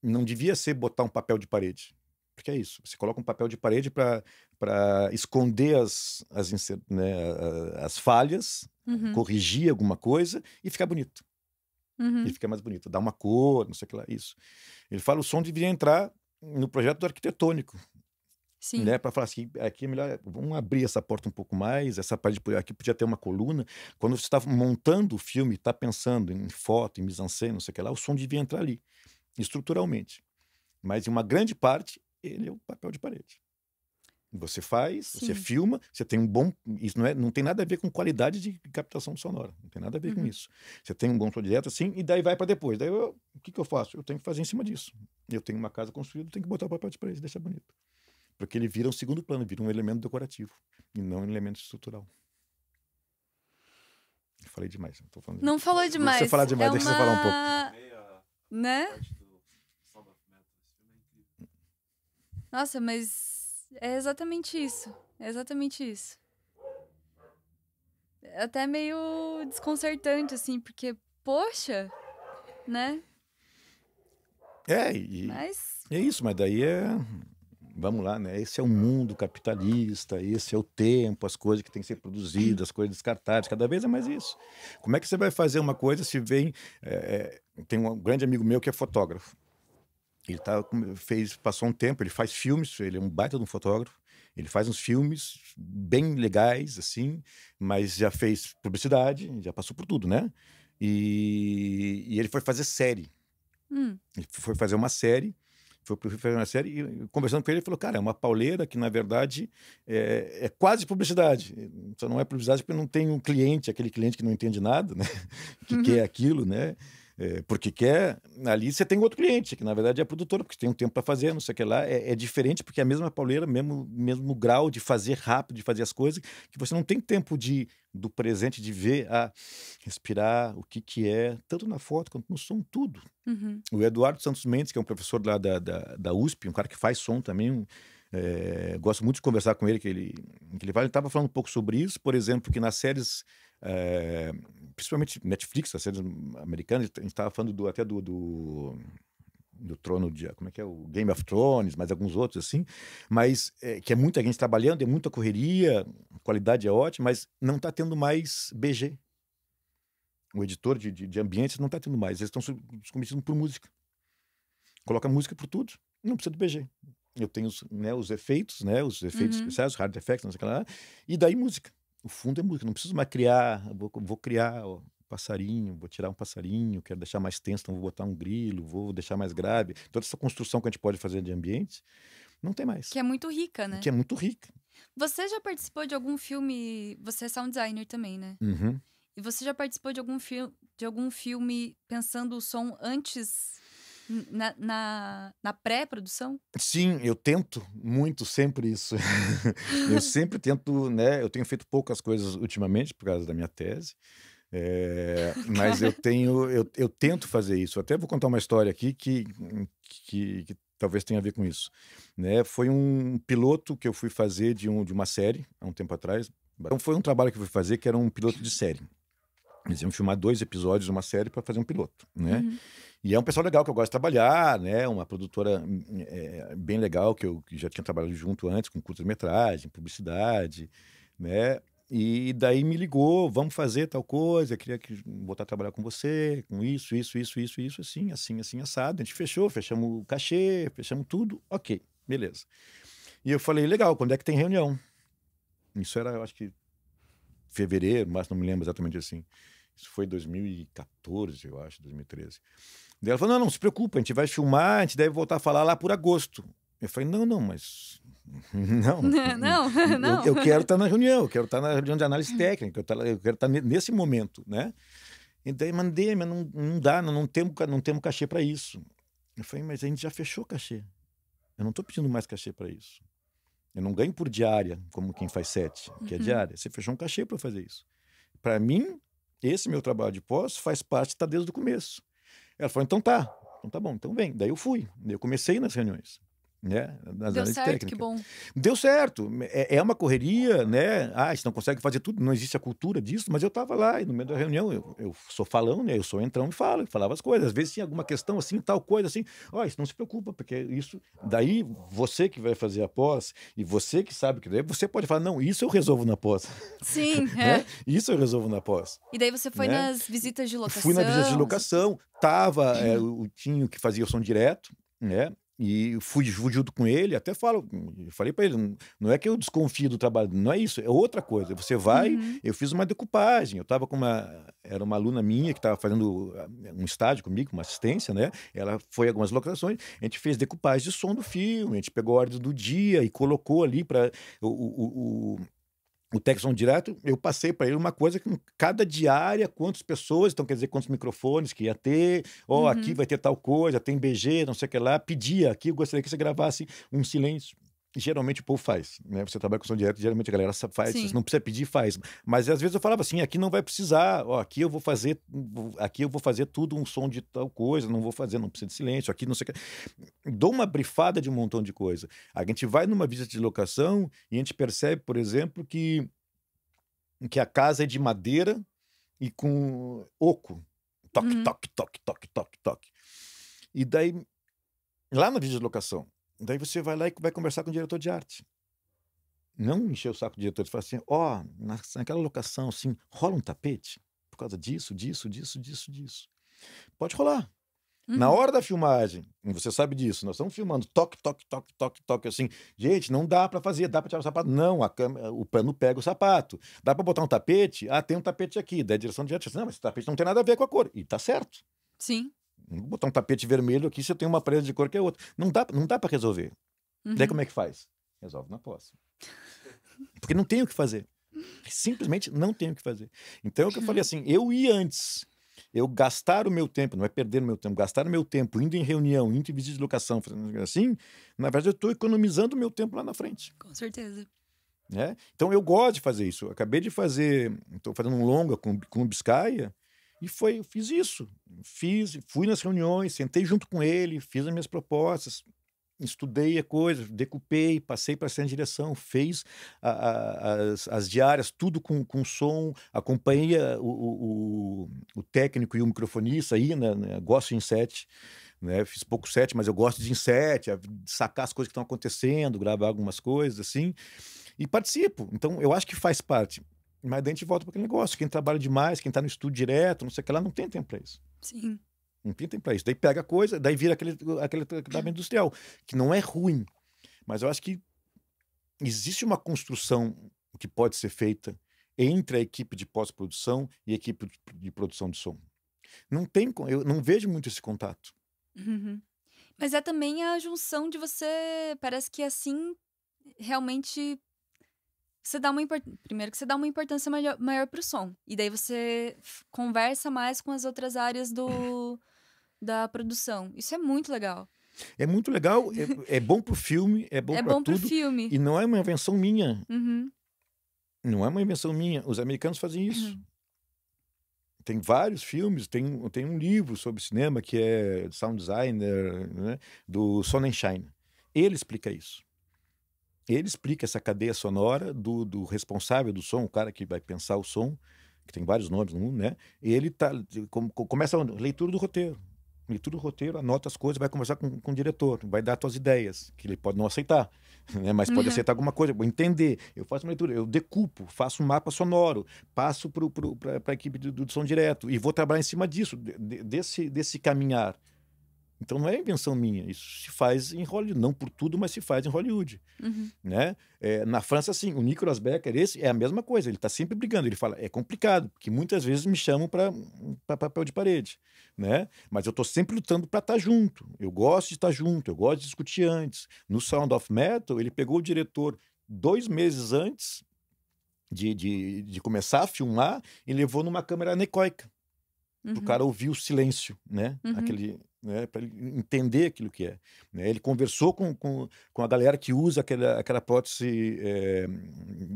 não devia ser botar um papel de parede. Porque é isso, você coloca um papel de parede para esconder as falhas, Uhum. corrigir alguma coisa e ficar bonito. E Uhum. fica mais bonito, dar uma cor, não sei o que lá, isso. Ele fala o som deveria entrar no projeto do arquitetônico, Sim. né? Para falar assim, aqui é melhor, vamos abrir essa porta um pouco mais, essa parede aqui podia ter uma coluna. Quando você está montando o filme, está pensando em foto, em mise-en-scène, não sei o que lá, o som devia entrar ali, estruturalmente. Mas em uma grande parte, ele é o papel de parede. Você faz, você Sim. filma, você tem um bom. Isso não tem nada a ver com qualidade de captação sonora. Não tem nada a ver com Uhum. isso. Você tem um bom som direto assim, e daí vai para depois. Daí o que, que eu faço? Eu tenho que fazer em cima disso. Eu tenho uma casa construída, tenho que botar o papel de parede, deixar bonito. Porque ele vira um segundo plano, vira um elemento decorativo e não um elemento estrutural. Eu falei demais. Tô falando Não falou Deixa demais. você falar demais, É deixa você falar um pouco. uma. Né? Nossa, mas é exatamente isso. É exatamente isso. É até meio desconcertante, assim, porque, poxa, né? E Mas. é isso, mas daí vamos lá, né? Esse é o mundo capitalista, esse é o tempo, as coisas que têm que ser produzidas, as coisas descartáveis, cada vez é mais isso. Como é que você vai fazer uma coisa se vem. Tem um grande amigo meu que é fotógrafo. Ele passou um tempo, ele faz filmes, ele é um baita de um fotógrafo. Ele faz uns filmes bem legais, assim, mas já fez publicidade, já passou por tudo, né? E ele foi fazer série. Hum, Ele foi fazer uma série, foi pro Rio fazer uma série, e conversando com ele, ele falou, cara, é uma pauleira que, na verdade, é quase publicidade. Só não é publicidade porque não tem um cliente, aquele cliente que não entende nada, né? Que quer uhum, aquilo, né? Porque quer, ali você tem outro cliente, que na verdade é a produtora, porque tem um tempo para fazer, não sei o que lá. É diferente porque é a mesma pauleira, mesmo grau de fazer rápido, de fazer as coisas, que você não tem tempo do presente, de ver, respirar, o que é, tanto na foto quanto no som, tudo. uhum. O Eduardo Santos Mendes, que é um professor lá da USP, um cara que faz som também, gosto muito de conversar com ele, que ele estava falando um pouco sobre isso, por exemplo, que nas séries, principalmente Netflix, as séries americanas, a gente estava falando até do trono de, como é que é, o Game of Thrones, mas alguns outros assim, mas que é muita gente trabalhando, é muita correria, a qualidade é ótima, mas não está tendo mais BG. O editor de ambientes não está tendo mais, eles estão se cometindo por música. Coloca música por tudo, não precisa do BG. Eu tenho os efeitos, né, os efeitos Uhum. especiais, os hard effects, não sei o que lá, e daí música. O fundo é música, não preciso mais criar, vou criar passarinho, vou tirar um passarinho, quero deixar mais tenso, então vou botar um grilo, vou deixar mais grave. Toda essa construção que a gente pode fazer de ambiente, não tem mais. Que é muito rica, né? Que é muito rica. Você já participou de algum filme. Você é sound designer também, né? Uhum. E você já participou de algum filme pensando o som antes na pré-produção? Sim, eu tento muito sempre isso. Eu sempre tento, né? Eu tenho feito poucas coisas ultimamente por causa da minha tese, mas Cara. eu tento fazer isso. Até vou contar uma história aqui que talvez tenha a ver com isso, né? Foi um piloto que eu fui fazer de uma série há um tempo atrás. Então foi um trabalho que eu fui fazer que era um piloto de série. Eles iam filmar 2 episódios de uma série para fazer um piloto, né? Uhum. E é um pessoal legal que eu gosto de trabalhar, né? Uma produtora bem legal que já tinha trabalhado junto antes com curta-metragem, publicidade, né? E daí me ligou, vamos fazer tal coisa, queria voltar a trabalhar com você, com isso, assim, assado. A gente fechamos o cachê, fechamos tudo, ok, beleza. E eu falei, legal, quando é que tem reunião? Isso era, eu acho que fevereiro, mas não me lembro exatamente assim. Isso foi 2014, eu acho, 2013. Daí ela falou, não, não se preocupa, a gente vai filmar, a gente deve voltar a falar lá por agosto. Eu falei, não, mas... Não, Não. eu quero estar na reunião, eu quero estar na reunião de análise técnica, eu quero estar nesse momento, né? E daí mandei, mas não dá, não temos cachê para isso. Eu falei, mas a gente já fechou o cachê. Eu não estou pedindo mais cachê para isso. Eu não ganho por diária, como quem faz 7, que é diária. Você fechou um cachê para fazer isso. Para mim, esse meu trabalho de pós faz parte, está desde o começo. Ela falou, então tá bom, então vem. Daí eu fui, eu comecei nas reuniões. Né? Nas Deu análises certo, técnicas. que bom. Deu certo. É uma correria, né? Você não consegue fazer tudo, não existe a cultura disso, mas eu estava lá, e no meio da reunião, eu sou falão, né? Eu sou entrão e falava as coisas. Às vezes tinha alguma questão assim, tal coisa assim. Isso não se preocupa, porque isso. Daí, você que vai fazer a pós, e você que sabe que daí, você pode falar, não, isso eu resolvo na pós. Sim, né? Isso eu resolvo na pós. E daí você foi né? nas visitas de locação? Fui na visita de locação, tava o Tinho que fazia o som direto, né? E fui junto com ele, até falei para ele, não é que eu desconfio do trabalho, não é isso, é outra coisa. Você vai, eu fiz uma decupagem, eu estava com era uma aluna minha que estava fazendo um estágio comigo, uma assistência, né? Ela foi a algumas locações, a gente fez decupagem de som do filme, a gente pegou a ordem do dia e colocou ali para o Texon direto, eu passei para ele uma coisa que cada diária, quantas pessoas, então quer dizer quantos microfones que ia ter, aqui vai ter tal coisa, tem BG, não sei o que lá, pedia, aqui eu gostaria que você gravasse um silêncio. E geralmente o povo faz, né? Você trabalha com som direto, geralmente a galera faz, você não precisa pedir, faz. Mas às vezes eu falava assim, aqui não vai precisar, aqui eu vou fazer tudo um som de tal coisa, não precisa de silêncio, aqui não sei o que. Dou uma brifada de um montão de coisa. A gente vai numa visita de locação e a gente percebe, por exemplo, que a casa é de madeira e com oco. Toque, toque, toque, toque, toque, toque. E daí, lá na visita de locação, daí você vai lá e vai conversar com o diretor de arte. Não encher o saco do diretor e falar assim, naquela locação, assim, rola um tapete por causa disso. Pode rolar. Na hora da filmagem, você sabe disso, nós estamos filmando toque, toque, toque, toque, toque, assim. Gente, não dá para fazer, dá para tirar o sapato. Não, o pano pega o sapato. Dá para botar um tapete? Tem um tapete aqui. Da direção de arte, não, mas esse tapete não tem nada a ver com a cor. E tá certo. Sim. Vou botar um tapete vermelho aqui se eu tenho uma parede de cor que é outra. Não dá para resolver. Daí como é que faz? Resolve na pós. Porque não tem o que fazer. Simplesmente não tem o que fazer. Então é o que eu falei assim, eu ia antes. Eu gastar o meu tempo, não é perder o meu tempo, gastar o meu tempo indo em reunião, indo em visita de locação, fazendo assim, na verdade eu estou economizando o meu tempo lá na frente. Com certeza. Né? Então eu gosto de fazer isso. Eu acabei de fazer, estou fazendo um longa com o Biscaia, e eu fiz isso. Fui nas reuniões, sentei junto com ele, fiz as minhas propostas, estudei a coisa, decupei, passei para a direção, fez as diárias, tudo com som, acompanhei o técnico e o microfonista aí, né? Gosto em set, né? Fiz pouco set, mas eu gosto de em set, sacar as coisas que estão acontecendo, gravar algumas coisas assim, e participo. Então eu acho que faz parte. Mas daí a gente volta para aquele negócio. Quem trabalha demais, quem está no estúdio direto, não sei o que lá, não tem tempo para isso. Sim. Não tem tempo para isso. Daí pega a coisa, daí vira aquele tratamento industrial, que não é ruim. Mas eu acho que existe uma construção que pode ser feita entre a equipe de pós-produção e a equipe de produção de som. Eu não vejo muito esse contato. Mas é também a junção de você... Parece que assim, realmente... Primeiro que você dá uma importância maior pro som. E daí você conversa mais com as outras áreas da produção. Isso é muito legal. É muito legal, é bom pro filme, é bom para tudo. Pro filme. E não é uma invenção minha. Não é uma invenção minha. Os americanos fazem isso. Tem vários filmes, tem um livro sobre cinema que é Sound Designer, né, do Sonnenschein. Ele explica isso. Ele explica essa cadeia sonora do responsável do som, o cara que vai pensar o som, que tem vários nomes no mundo, né? Ele começa a leitura do roteiro. Leitura do roteiro, anota as coisas, vai conversar com o diretor, vai dar suas ideias, que ele pode não aceitar, né? Mas pode aceitar alguma coisa, vou entender. Eu faço uma leitura, eu decupo, faço um mapa sonoro, passo para a equipe do som direto e vou trabalhar em cima disso, desse caminhar. Então não é invenção minha, isso se faz em Hollywood, não por tudo, mas se faz em Hollywood, Uhum. né? Na França, sim, o Nicolas Becker, esse é a mesma coisa, ele está sempre brigando, ele fala, é complicado, porque muitas vezes me chamam para papel de parede, né? Mas eu estou sempre lutando para estar junto, eu gosto de estar junto, eu gosto de discutir antes. No Sound of Metal, ele pegou o diretor 2 meses antes de começar a filmar e levou numa câmera anecoica, para o Uhum. cara ouvir o silêncio, né? Uhum. Aquele, né? Para ele entender aquilo que é. Né? Ele conversou com a galera que usa aquela prótese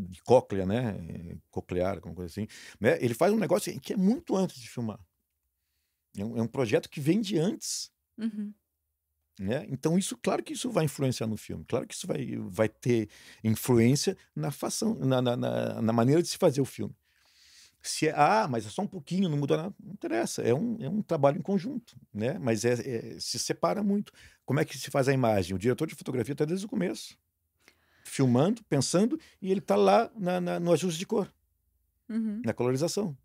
de cóclea, né? Coclear, alguma coisa assim. Né? Ele faz um negócio que é muito antes de filmar. É um projeto que vem de antes. Uhum. Né? Então, isso, claro que isso vai influenciar no filme, claro que isso vai ter influência na fação, na maneira de se fazer o filme. Mas é só um pouquinho, não muda nada, não interessa, é um trabalho em conjunto, né? Mas se separa muito. Como é que se faz a imagem? O diretor de fotografia está desde o começo, filmando, pensando, e ele está lá no ajuste de cor, Uhum. na colorização.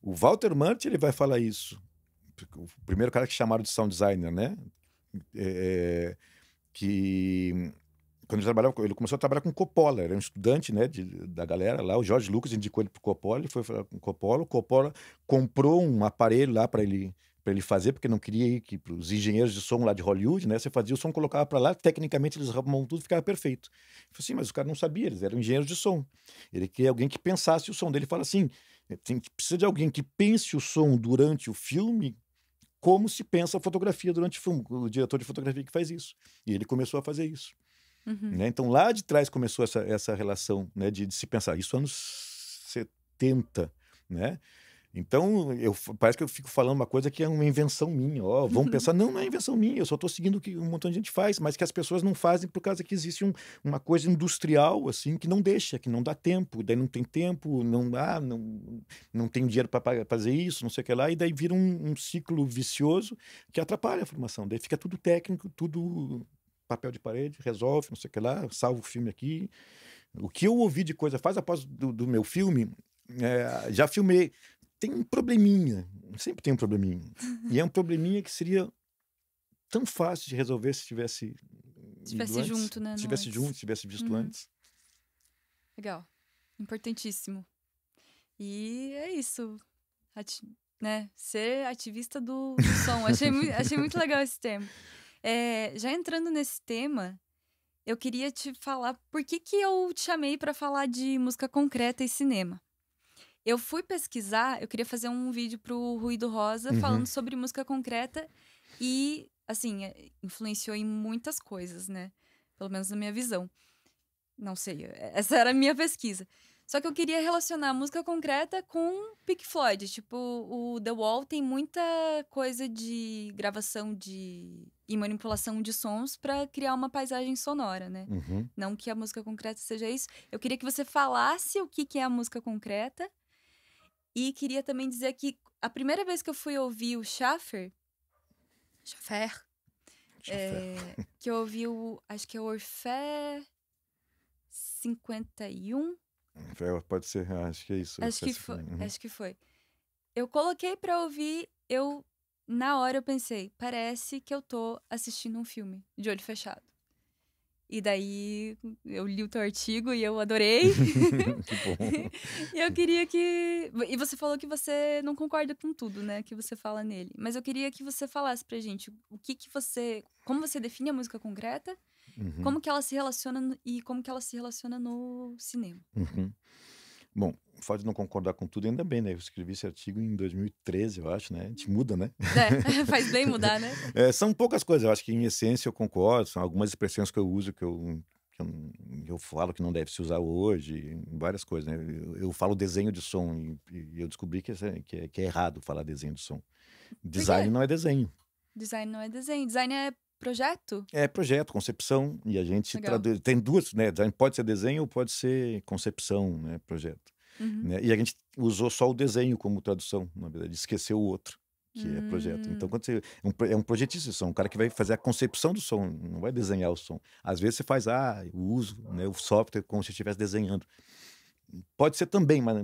O Walter Murch, ele vai falar isso. O primeiro cara que chamaram de sound designer, né? Que quando ele começou a trabalhar com Coppola, era um estudante, né, da galera lá, o George Lucas indicou ele pro Coppola, ele foi falar com o Coppola comprou um aparelho lá para ele fazer, porque não queria ir para os engenheiros de som lá de Hollywood, né, você fazia o som, colocava para lá, tecnicamente eles arrumavam tudo, ficava perfeito. Ele falou assim, mas os caras não sabiam, eles eram engenheiros de som. Ele queria alguém que pensasse o som dele, fala assim, precisa de alguém que pense o som durante o filme, como se pensa a fotografia durante o filme, o diretor de fotografia que faz isso. E ele começou a fazer isso. Uhum. Né? Então, lá de trás começou essa relação, né, de se pensar. Isso anos 70, né? Então, parece que eu fico falando uma coisa que é uma invenção minha. Ó, vamos pensar, não é invenção minha, eu só estou seguindo o que um montão de gente faz, mas que as pessoas não fazem por causa que existe uma coisa industrial, assim, que não deixa, que não dá tempo, daí não tem tempo, não tem dinheiro para fazer isso, não sei o que lá, e daí vira um ciclo vicioso que atrapalha a formação. Daí fica tudo técnico, tudo papel de parede, resolve, não sei o que lá, salvo o filme aqui. O que eu ouvi de coisa faz após do meu filme, já filmei. Tem um probleminha, sempre tem um probleminha. E é um probleminha que seria tão fácil de resolver se tivesse ido Estivesse antes, junto, né? se No tivesse antes. junto, se tivesse visto Uhum. antes. Legal. Importantíssimo. E é isso. Né? Ser ativista do som. Achei muito legal esse tema. Já entrando nesse tema, eu queria te falar por que eu te chamei para falar de música concreta e cinema. Eu fui pesquisar, eu queria fazer um vídeo pro Ruído Rosa falando sobre música concreta e, assim, influenciou em muitas coisas, né? Pelo menos na minha visão. Não sei, essa era a minha pesquisa. Só que eu queria relacionar a música concreta com Pink Floyd. Tipo, o The Wall tem muita coisa de gravação e manipulação de sons para criar uma paisagem sonora, né? Uhum. Não que a música concreta seja isso. Eu queria que você falasse o que é a música concreta. E queria também dizer que a primeira vez que eu fui ouvir o Schaffer, que eu ouvi acho que é o Orfé 51. Pode ser, acho que é isso. Acho que foi. Eu coloquei pra ouvir, na hora eu pensei, parece que eu tô assistindo um filme de olho fechado. E daí eu li o teu artigo e eu adorei. Que bom. E eu queria que... E você falou que você não concorda com tudo, né? Que você fala nele. Mas eu queria que você falasse pra gente como você define a música concreta, como que ela se relaciona e como que ela se relaciona no cinema. Bom, o fato de não concordar com tudo, ainda bem, né? Eu escrevi esse artigo em 2013, eu acho, né? A gente muda, né? Faz bem mudar, né? São poucas coisas, eu acho que em essência eu concordo, são algumas expressões que eu uso que eu falo que não deve se usar hoje, várias coisas, né? Eu falo desenho de som e eu descobri que é errado falar desenho de som. Design não é desenho. Design não é desenho, design é projeto? É projeto, concepção, e a gente traduz. Tem duas, né? Design pode ser desenho ou pode ser concepção, né? Projeto. Né? E a gente usou só o desenho como tradução, na verdade, esqueceu o outro, que é projeto. Então, quando você é um projetista de som, um cara que vai fazer a concepção do som, não vai desenhar o som. Às vezes você faz o uso, né? O software como se estivesse desenhando. Pode ser também, mas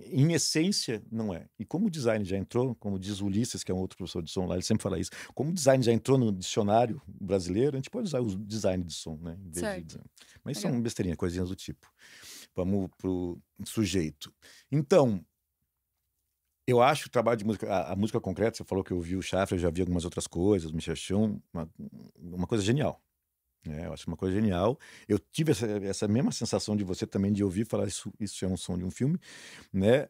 em essência não é. E como o design já entrou, como diz o Ulisses, que é um outro professor de som lá, ele sempre fala isso, como o design já entrou no dicionário brasileiro, a gente pode usar o design de som, né? Em vez de... Certo. Mas Legal. são besteirinhas, coisinhas do tipo. Vamos pro sujeito. Então, eu acho o trabalho de música, a música concreta, você falou que eu vi o Schaffer, eu já vi algumas outras coisas, o Michel Chon, uma coisa genial. Eu acho uma coisa genial. Eu tive essa mesma sensação de você também, de ouvir falar isso é um som de um filme, né?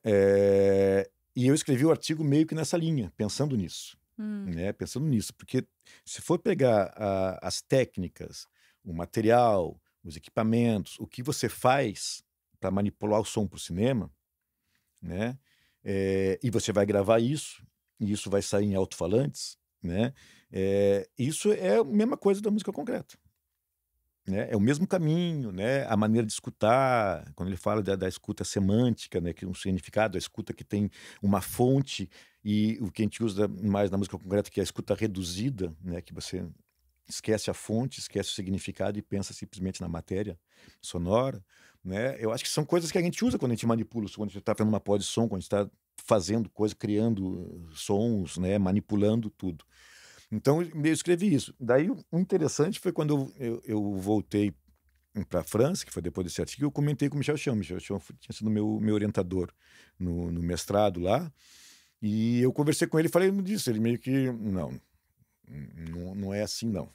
E eu escrevi o artigo meio que nessa linha, pensando nisso, né? Pensando nisso, porque se for pegar as técnicas, o material, os equipamentos, o que você faz para manipular o som para o cinema, né? E você vai gravar isso, e isso vai sair em alto-falantes, né? Isso é a mesma coisa da música concreta. Né? É o mesmo caminho, né? A maneira de escutar, quando ele fala da escuta semântica, né? Que é um significado, a escuta que tem uma fonte, e o que a gente usa mais na música concreta, que é a escuta reduzida, né? Que você esquece a fonte, esquece o significado e pensa simplesmente na matéria sonora, né? Eu acho que são coisas que a gente usa quando a gente manipula, quando a gente está fazendo uma pós de som, quando a gente está fazendo coisa, criando sons, né? Manipulando tudo. Então, eu escrevi isso. Daí, o interessante foi quando eu voltei para a França, que foi depois desse artigo, eu comentei com o Michel Chon. Michel Chon tinha sido meu orientador no mestrado lá. E eu conversei com ele e falei disso. Ele meio que, não é assim, não.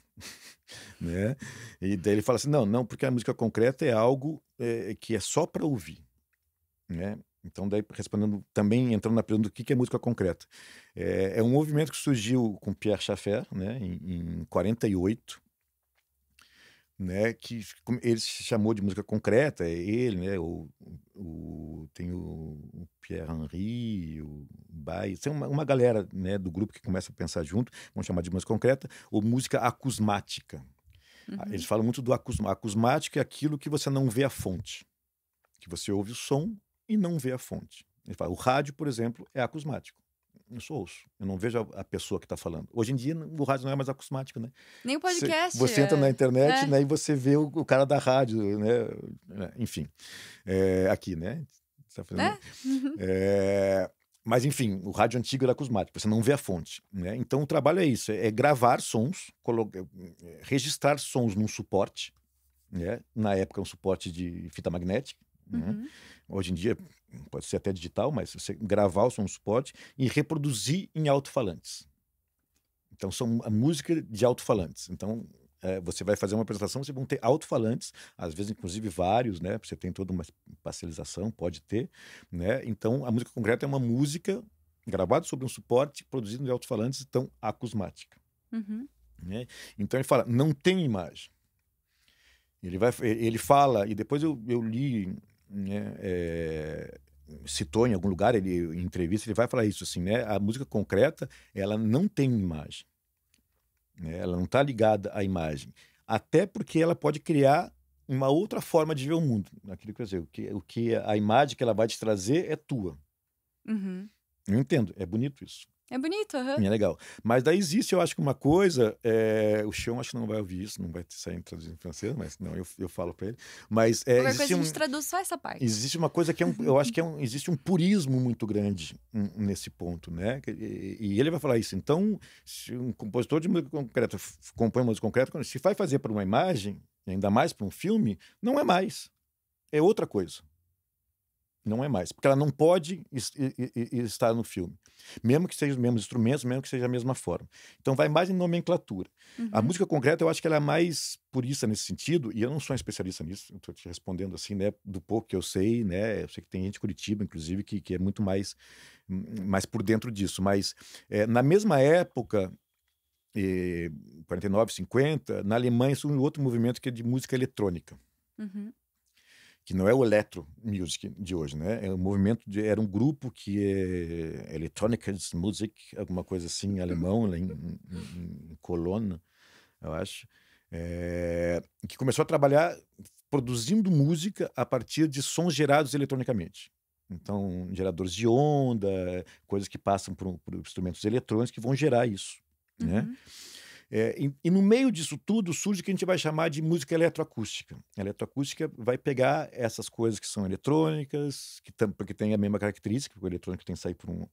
Né? E daí ele fala assim, não, porque a música concreta é algo que é só para ouvir. Né? Então, daí, respondendo também, entrando na pergunta do que é música concreta. É um movimento que surgiu com Pierre Schaeffer, né, em 48, né, que ele se chamou de música concreta, é ele, né, tem o Pierre Henry, o Baez, tem uma galera, né, do grupo que começa a pensar junto, vamos chamar de música concreta, ou música acusmática. Eles falam muito do acusmática, é aquilo que você não vê a fonte, que você ouve o som e não vê a fonte. Ele fala, o rádio, por exemplo, é acusmático. Eu só ouço, eu não vejo a pessoa que está falando. Hoje em dia, o rádio não é mais acusmático, né? Nem o podcast. Você entra na internet, né, e você vê o cara da rádio, né? Enfim, aqui, né? Tá fazendo... Mas, enfim, o rádio antigo era acusmático, você não vê a fonte, né? Então, o trabalho é isso, é gravar sons, registrar sons num suporte, né? Na época, um suporte de fita magnética, né? Hoje em dia pode ser até digital, mas você gravar o som no suporte e reproduzir em alto-falantes. Então são a música de alto-falantes. Então você vai fazer uma apresentação, você vai ter alto-falantes, às vezes inclusive vários, né? Você tem toda uma parcelização, pode ter, né? Então a música concreta é uma música gravada sobre um suporte, produzida em alto-falantes, então acusmática. Né? Então ele fala, não tem imagem. Ele fala, e depois eu li, né, citou em algum lugar, em entrevista, ele vai falar isso assim, né? A música concreta, ela não tem imagem, né? Ela não está ligada à imagem, até porque ela pode criar uma outra forma de ver o mundo. Aquilo que eu dizer, a imagem que ela vai te trazer é tua. Eu entendo, é bonito isso. É bonito, É legal. Mas daí existe, eu acho que uma coisa, o Xion acho que não vai ouvir isso, não vai sair traduzido em francês, mas não, eu falo para ele. Mas qualquer coisa a gente traduz só essa parte. Existe uma coisa que eu acho que existe um purismo muito grande nesse ponto, né? E ele vai falar isso. Então, se um compositor de música concreta compõe música concreta, se vai fazer para uma imagem, ainda mais para um filme, não é mais. É outra coisa. Não é mais, porque ela não pode estar no filme. Mesmo que sejam os mesmos instrumentos, mesmo que seja a mesma forma. Então vai mais em nomenclatura. A música concreta, eu acho que ela é mais purista nesse sentido, e eu não sou um especialista nisso, eu estou te respondendo assim, né, do pouco que eu sei, né, eu sei que tem gente de Curitiba, inclusive, que é muito mais por dentro disso, mas na mesma época, 49, 50, na Alemanha surge um outro movimento que é de música eletrônica. Que não é o electro music de hoje, né? É um movimento era um grupo que é Electronic Music, alguma coisa assim, em alemão, lá em Colônia, eu acho, que começou a trabalhar produzindo música a partir de sons gerados eletronicamente. Então, geradores de onda, coisas que passam por instrumentos eletrônicos que vão gerar isso, né? E no meio disso tudo surge o que a gente vai chamar de música eletroacústica. A eletroacústica vai pegar essas coisas que são eletrônicas, porque tem a mesma característica, porque o eletrônico tem que sair por um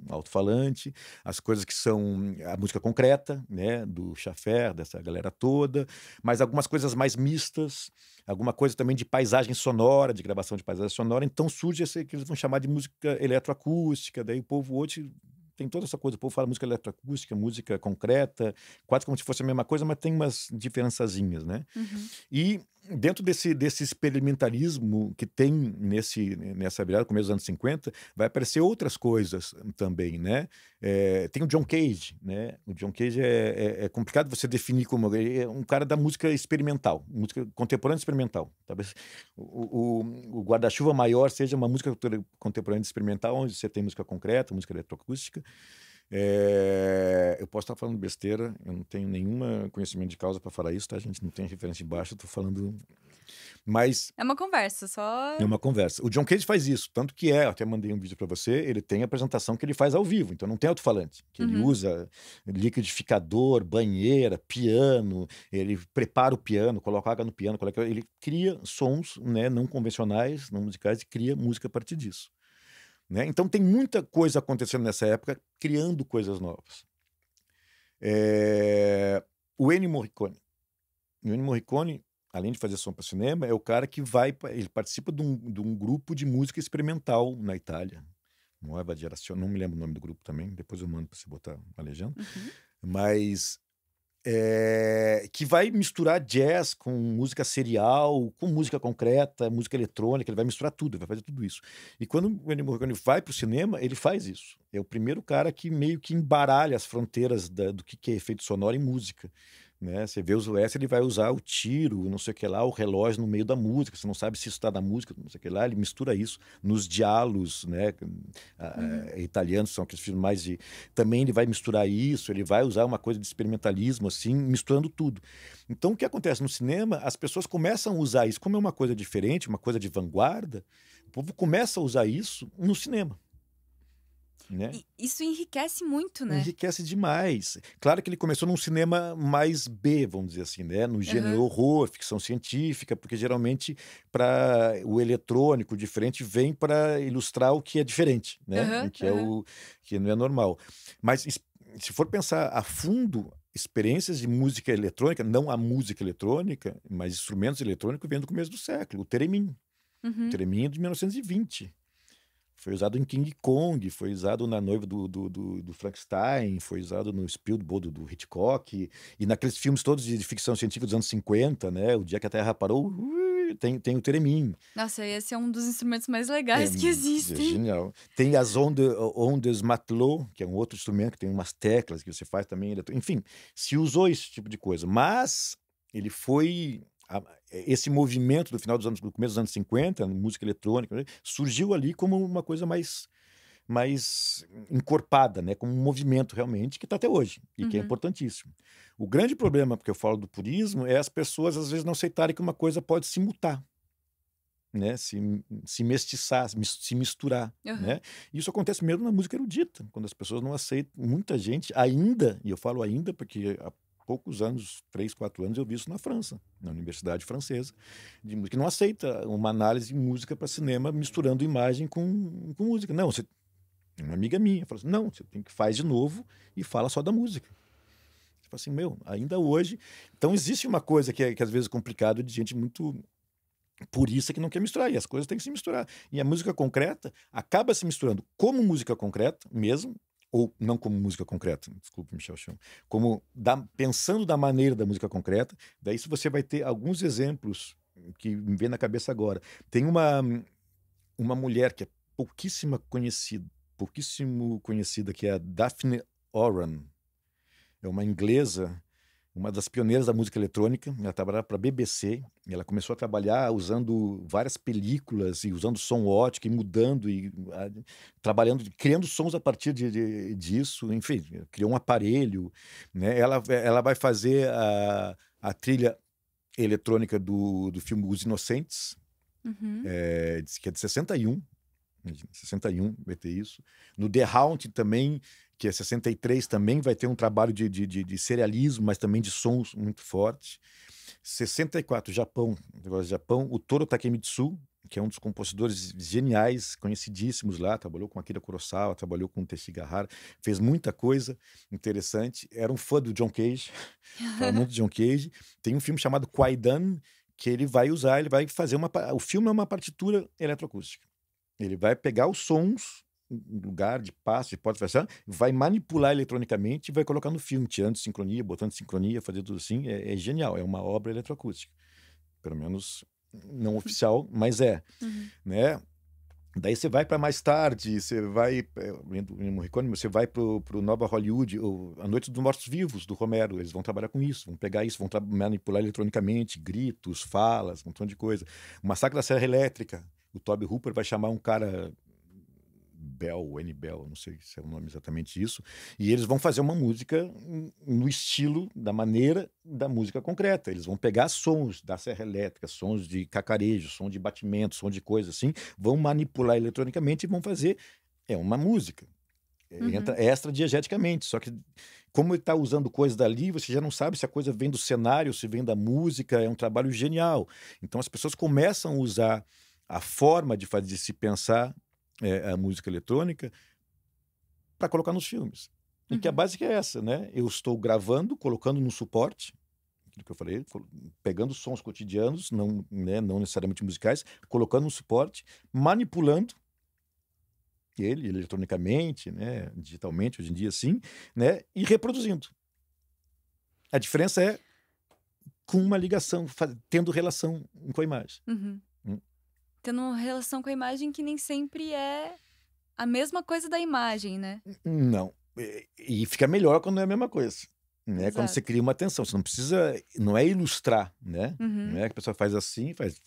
alto-falante, as coisas que são a música concreta, né, do Schaffer, dessa galera toda, mas algumas coisas mais mistas, alguma coisa também de paisagem sonora, de gravação de paisagem sonora. Então surge esse que eles vão chamar de música eletroacústica. Daí o povo hoje tem toda essa coisa, o povo fala música eletroacústica, música concreta, quase como se fosse a mesma coisa, mas tem umas diferençazinhas, né? Uhum. E dentro desse experimentalismo que tem nessa virada, começo dos anos 50, vai aparecer outras coisas também, né? Tem o John Cage, né? O John Cage é complicado você definir como... Ele é um cara da música experimental, música contemporânea experimental. Talvez o guarda-chuva maior seja uma música contemporânea experimental, onde você tem música concreta, música eletroacústica. Eu posso estar falando besteira, eu não tenho nenhum conhecimento de causa para falar isso, tá? A gente não tem referência embaixo, eu tô falando... Mas É uma conversa, só... é uma conversa. O John Cage faz isso, tanto que eu até mandei um vídeo para você, ele tem a apresentação que ele faz ao vivo, então não tem alto-falante, que ele usa liquidificador, banheira, piano, ele prepara o piano, coloca água no piano, ele cria sons, né, não convencionais, não musicais, e cria música a partir disso. Né? Então tem muita coisa acontecendo nessa época, criando coisas novas. O Ennio Morricone, além de fazer som para cinema, é o cara que ele participa de um grupo de música experimental na Itália. Nuova Geração, não me lembro o nome do grupo também, depois eu mando para você botar na legenda. Mas... que vai misturar jazz com música serial, com música concreta, música eletrônica, ele vai misturar tudo, ele vai fazer tudo isso. E quando o Ennio Morricone vai para o cinema, ele faz isso. É o primeiro cara que meio que embaralha as fronteiras do que é efeito sonoro em música. Né? Você vê os US, ele vai usar o tiro, não sei o que lá, o relógio no meio da música, você não sabe se isso está na música, não sei o que lá, ele mistura isso nos diálogos, né? Italianos são aqueles filmes mais de... Também ele vai misturar isso, ele vai usar uma coisa de experimentalismo, assim, misturando tudo. Então, o que acontece no cinema, as pessoas começam a usar isso, como é uma coisa diferente, uma coisa de vanguarda, o povo começa a usar isso no cinema. Né? Isso enriquece muito, né? Enriquece demais. Claro que ele começou num cinema mais B, vamos dizer assim, né? No gênero horror, ficção científica, porque geralmente para o eletrônico diferente vem para ilustrar o que é diferente, né? Que é o que não é normal. Mas se for pensar a fundo, experiências de música eletrônica, não a música eletrônica, mas instrumentos eletrônicos vêm do começo do século. O Theremin. O Theremin é de 1920. Foi usado em King Kong, foi usado na Noiva do Frankenstein, foi usado no Spielberg do Hitchcock, e naqueles filmes todos de ficção científica dos anos 50, né? O Dia que a Terra Parou, tem o Theremin. Nossa, esse é um dos instrumentos mais legais que existem. É genial. Tem as ondas matelot, que é um outro instrumento que tem umas teclas que você faz também. Enfim, se usou esse tipo de coisa, mas ele foi... Esse movimento do começo dos anos 50, música eletrônica, surgiu ali como uma coisa mais encorpada, né? Como um movimento realmente que está até hoje e que é importantíssimo. O grande problema, porque eu falo do purismo, é as pessoas às vezes não aceitarem que uma coisa pode se mutar, né? Se mestiçar, se misturar, né? Isso acontece mesmo na música erudita, quando as pessoas não aceitam. Muita gente ainda, e eu falo ainda porque poucos anos, 3, 4 anos, eu vi isso na França, na Universidade Francesa, de música, que não aceita uma análise de música para cinema misturando imagem com música. Não, uma amiga minha falou assim, não, você tem que faz de novo e fala só da música. Você fala assim, ainda hoje... Então existe uma coisa que às vezes é complicado de gente muito purista que não quer misturar, e as coisas têm que se misturar. E a música concreta acaba se misturando como música concreta mesmo, ou não como música concreta, desculpe, Michel Chão, pensando da maneira da música concreta. Daí se você vai ter alguns exemplos que me vem na cabeça agora. Tem uma mulher que é pouquíssimo conhecida, que é a Daphne Oran. É uma inglesa, uma das pioneiras da música eletrônica. Ela trabalhava para a BBC, e ela começou a trabalhar usando várias películas e usando som óptico e mudando e trabalhando, criando sons a partir disso. Enfim, criou um aparelho, né? Ela vai fazer a trilha eletrônica do filme Os Inocentes, que é de 61. 61 vai ter isso. No The Haunted também que é 63, também vai ter um trabalho de serialismo, mas também de sons muito forte. 64, Japão, negócio do Japão, o Toru Takemitsu, que é um dos compositores geniais, conhecidíssimos lá, trabalhou com Akira Kurosawa, trabalhou com Teishi Gahara, fez muita coisa interessante, era um fã do John Cage, fala muito de John Cage. Tem um filme chamado Kwaidan, que ele vai fazer o filme é uma partitura eletroacústica. Ele vai pegar os sons, um lugar de passo, de porta fechada, vai manipular eletronicamente e vai colocar no filme, tirando sincronia, botando sincronia, fazer tudo assim. É genial, é uma obra eletroacústica. Pelo menos não oficial, mas né? Daí você vai para mais tarde, você vai, você vai pro Nova Hollywood, A Noite dos Mortos-Vivos, do Romero. Eles vão trabalhar com isso, vão pegar isso, vão manipular eletronicamente, gritos, falas, um montão de coisa. O Massacre da Serra Elétrica, o Tobe Hooper vai chamar um cara, N. Bell, não sei se é o nome exatamente isso, e eles vão fazer uma música no estilo, da maneira da música concreta. Eles vão pegar sons da serra elétrica, sons de cacarejo, som de batimento, som de coisa assim, vão manipular eletronicamente e vão fazer uma música. Entra extra-diegeticamente, só que como ele está usando coisas dali, você já não sabe se a coisa vem do cenário, se vem da música. É um trabalho genial. Então as pessoas começam a usar a forma de se pensar a música eletrônica para colocar nos filmes. E que a básica é essa, né? Eu estou gravando, colocando no suporte, aquilo que eu falei, pegando sons cotidianos, não necessariamente musicais, colocando no suporte, manipulando ele eletronicamente, né? Digitalmente, hoje em dia, sim, né? E reproduzindo. A diferença é com uma ligação, tendo relação com a imagem. Tendo relação com a imagem que nem sempre é a mesma coisa da imagem, né? Não. E fica melhor quando é a mesma coisa. Né? Quando você cria uma tensão. Você não precisa... Não é ilustrar, né? Não é que a pessoa faz assim, faz...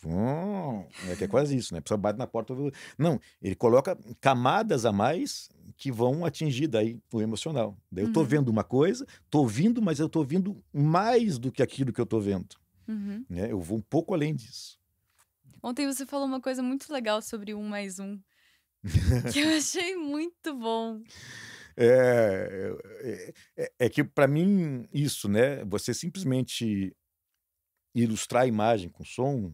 que é quase isso, né? A pessoa bate na porta... Não. Ele coloca camadas a mais que vão atingir daí o emocional. Daí eu tô vendo uma coisa, tô ouvindo, mas eu tô ouvindo mais do que aquilo que eu tô vendo. Né? Eu vou um pouco além disso. Ontem você falou uma coisa muito legal sobre 1+1, que eu achei muito bom. É que, para mim, isso, né? Você simplesmente ilustrar a imagem com som,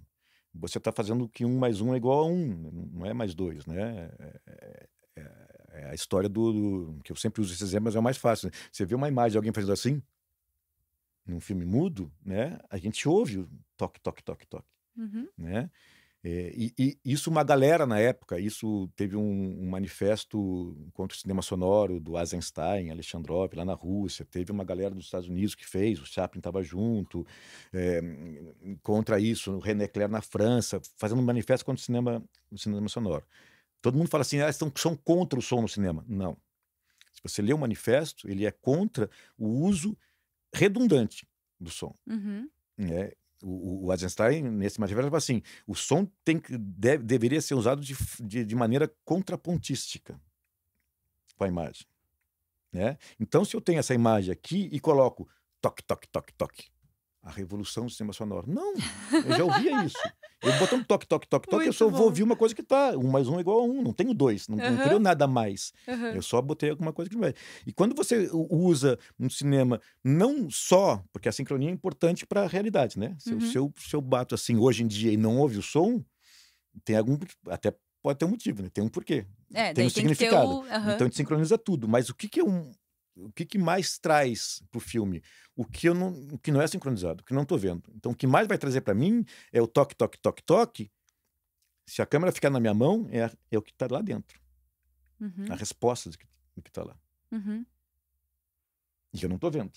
você está fazendo que 1+1 é igual a 1, não é mais 2, né? É a história que eu sempre uso esse exemplo, mas é o mais fácil. Né? Você vê uma imagem de alguém fazendo assim, num filme mudo, né? A gente ouve o toque, toque, toque, toque. Né? E isso, uma galera na época, isso teve um manifesto contra o cinema sonoro do Eisenstein, Alexandrov, lá na Rússia, teve uma galera dos Estados Unidos que fez, o Chaplin estava junto, contra isso, o René Clair na França, fazendo um manifesto contra o cinema sonoro. Todo mundo fala assim, são contra o som no cinema. Não. Se você lê o manifesto, ele é contra o uso redundante do som. O Eisenstein, nesse manifesto, fala assim, o som deveria ser usado de maneira contrapontística com a imagem. Né? Então, se eu tenho essa imagem aqui e coloco toque, toque, toque, toque, a revolução do cinema sonoro. Não, eu já ouvia isso. Eu botando toque, toque, toque, toque, eu só vou ouvir uma coisa que tá 1+1 é igual a 1, não tenho 2, não crio nada a mais. Eu só botei alguma coisa que não vai. E quando você usa um cinema, não só, porque a sincronia é importante para a realidade, né? Se eu bato assim hoje em dia e não ouve o som, tem até pode ter um motivo, né? Tem um porquê. Tem um significado. Então a gente sincroniza tudo. Mas o que mais traz pro filme? O que não é sincronizado, o que não estou vendo. Então, o que mais vai trazer para mim é o toque, toque, toque, toque. Se a câmera ficar na minha mão, é o que está lá dentro. A resposta do que está lá. E eu não estou vendo.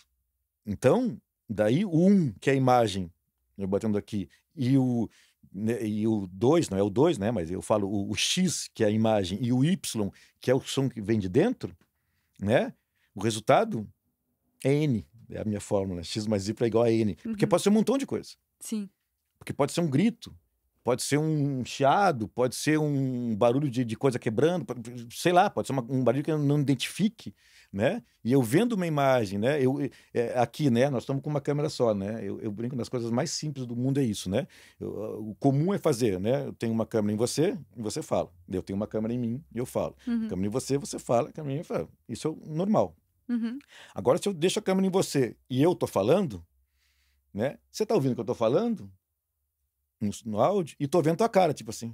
Então, daí o que é a imagem, eu batendo aqui, e o 2, não é o 2, né? Mas eu falo o X, que é a imagem, e o Y, que é o som que vem de dentro, né? O resultado é N, é a minha fórmula. X mais Y é igual a N. Porque pode ser um montão de coisa. Sim. Porque pode ser um grito, Pode ser um chiado, pode ser um barulho de coisa quebrando, sei lá, pode ser um barulho que eu não identifique, né? E eu vendo uma imagem, né? Aqui, né? Nós estamos com uma câmera só, né? Eu brinco nas coisas mais simples do mundo é isso, né? O comum é fazer, né? Eu tenho uma câmera em você e você fala. Eu tenho uma câmera em mim e eu falo. Uhum. Câmera em você, você fala, câmera em mim, eu falo. Isso é o normal. Uhum. Agora, se eu deixo a câmera em você e eu tô falando, né? Você tá ouvindo o que eu tô falando? No áudio, e tô vendo tua cara, tipo assim.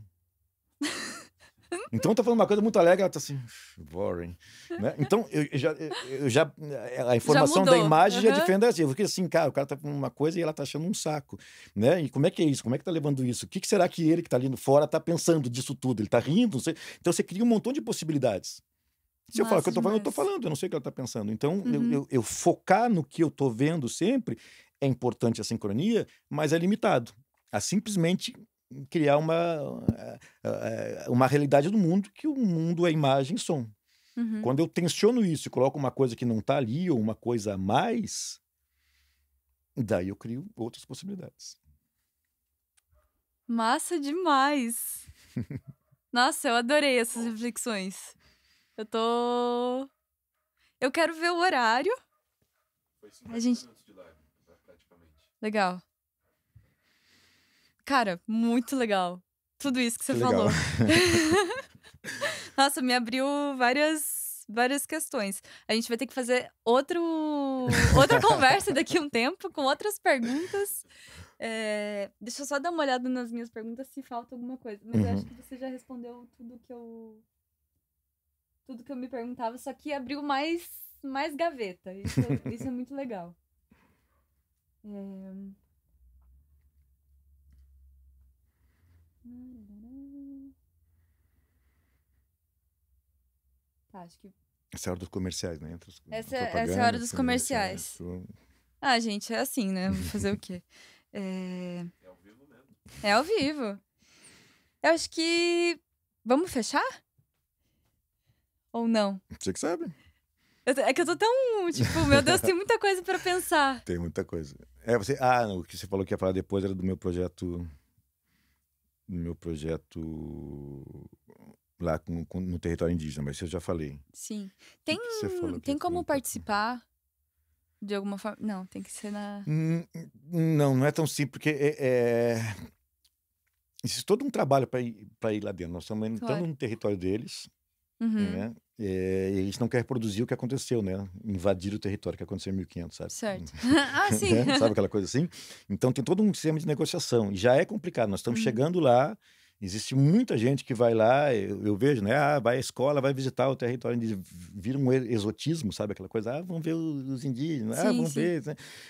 Então eu tô falando uma coisa muito alegre, ela tá assim, boring, né? Então eu já a informação da mudou. imagem já Aham. defende assim, porque assim, cara, o cara tá com uma coisa e ela tá achando um saco, né? E como é que é isso? Como é que tá levando isso? O que será que ele que tá ali fora tá pensando disso tudo? Ele tá rindo? Não sei. Então você cria um montão de possibilidades. Se eu falar o que Massa eu tô falando, eu tô demais. falando, eu não sei o que ela tá pensando. Então, Uhum. eu focar no que eu tô vendo sempre é importante a sincronia, mas é limitado a simplesmente criar uma realidade do mundo, que o mundo é imagem e som. Uhum. Quando eu tensiono isso e coloco uma coisa que não tá ali, ou uma coisa a mais, daí eu crio outras possibilidades. Massa demais. Nossa, eu adorei essas reflexões. Eu quero ver o horário. A gente... Legal. Cara, muito legal. Tudo isso que você Que legal. falou. Nossa, me abriu várias questões. A gente vai ter que fazer outra conversa daqui a um tempo, com outras perguntas. Deixa eu só dar uma olhada nas minhas perguntas se falta alguma coisa. Mas eu acho que você já respondeu tudo que eu me perguntava, só que abriu mais gaveta. Isso é muito legal. Tá, acho que... Essa é a hora dos comerciais, né? Entre Essa é a propaganda, hora dos comerciais. Ah, gente, é assim, né? Vou fazer o quê? É ao vivo mesmo. É ao vivo. Eu acho que... Vamos fechar? Ou não? Você que sabe. É que eu tô tão, tipo, meu Deus, tem muita coisa pra pensar. Tem muita coisa. O que você falou que ia falar depois era do meu projeto lá no território indígena, mas isso eu já falei. Sim. Que você falou que Tem ia como comentar? participar de alguma forma? Não, tem que ser na... Não é tão simples, porque existe todo um trabalho para ir lá dentro. Nós estamos entrando Claro. no território deles, Uhum. né? E a gente não quer reproduzir o que aconteceu, né? Invadir o território que aconteceu em 1500, sabe? Certo. Ah, sim. Né? Sabe aquela coisa assim? Então tem todo um sistema de negociação. E já é complicado. Nós estamos Uhum. chegando lá. Existe muita gente que vai lá, eu vejo, né? Vai à escola, vai visitar o território indígena, vira um exotismo, sabe? Aquela coisa, vamos ver os indígenas, Sim, vamos sim. ver,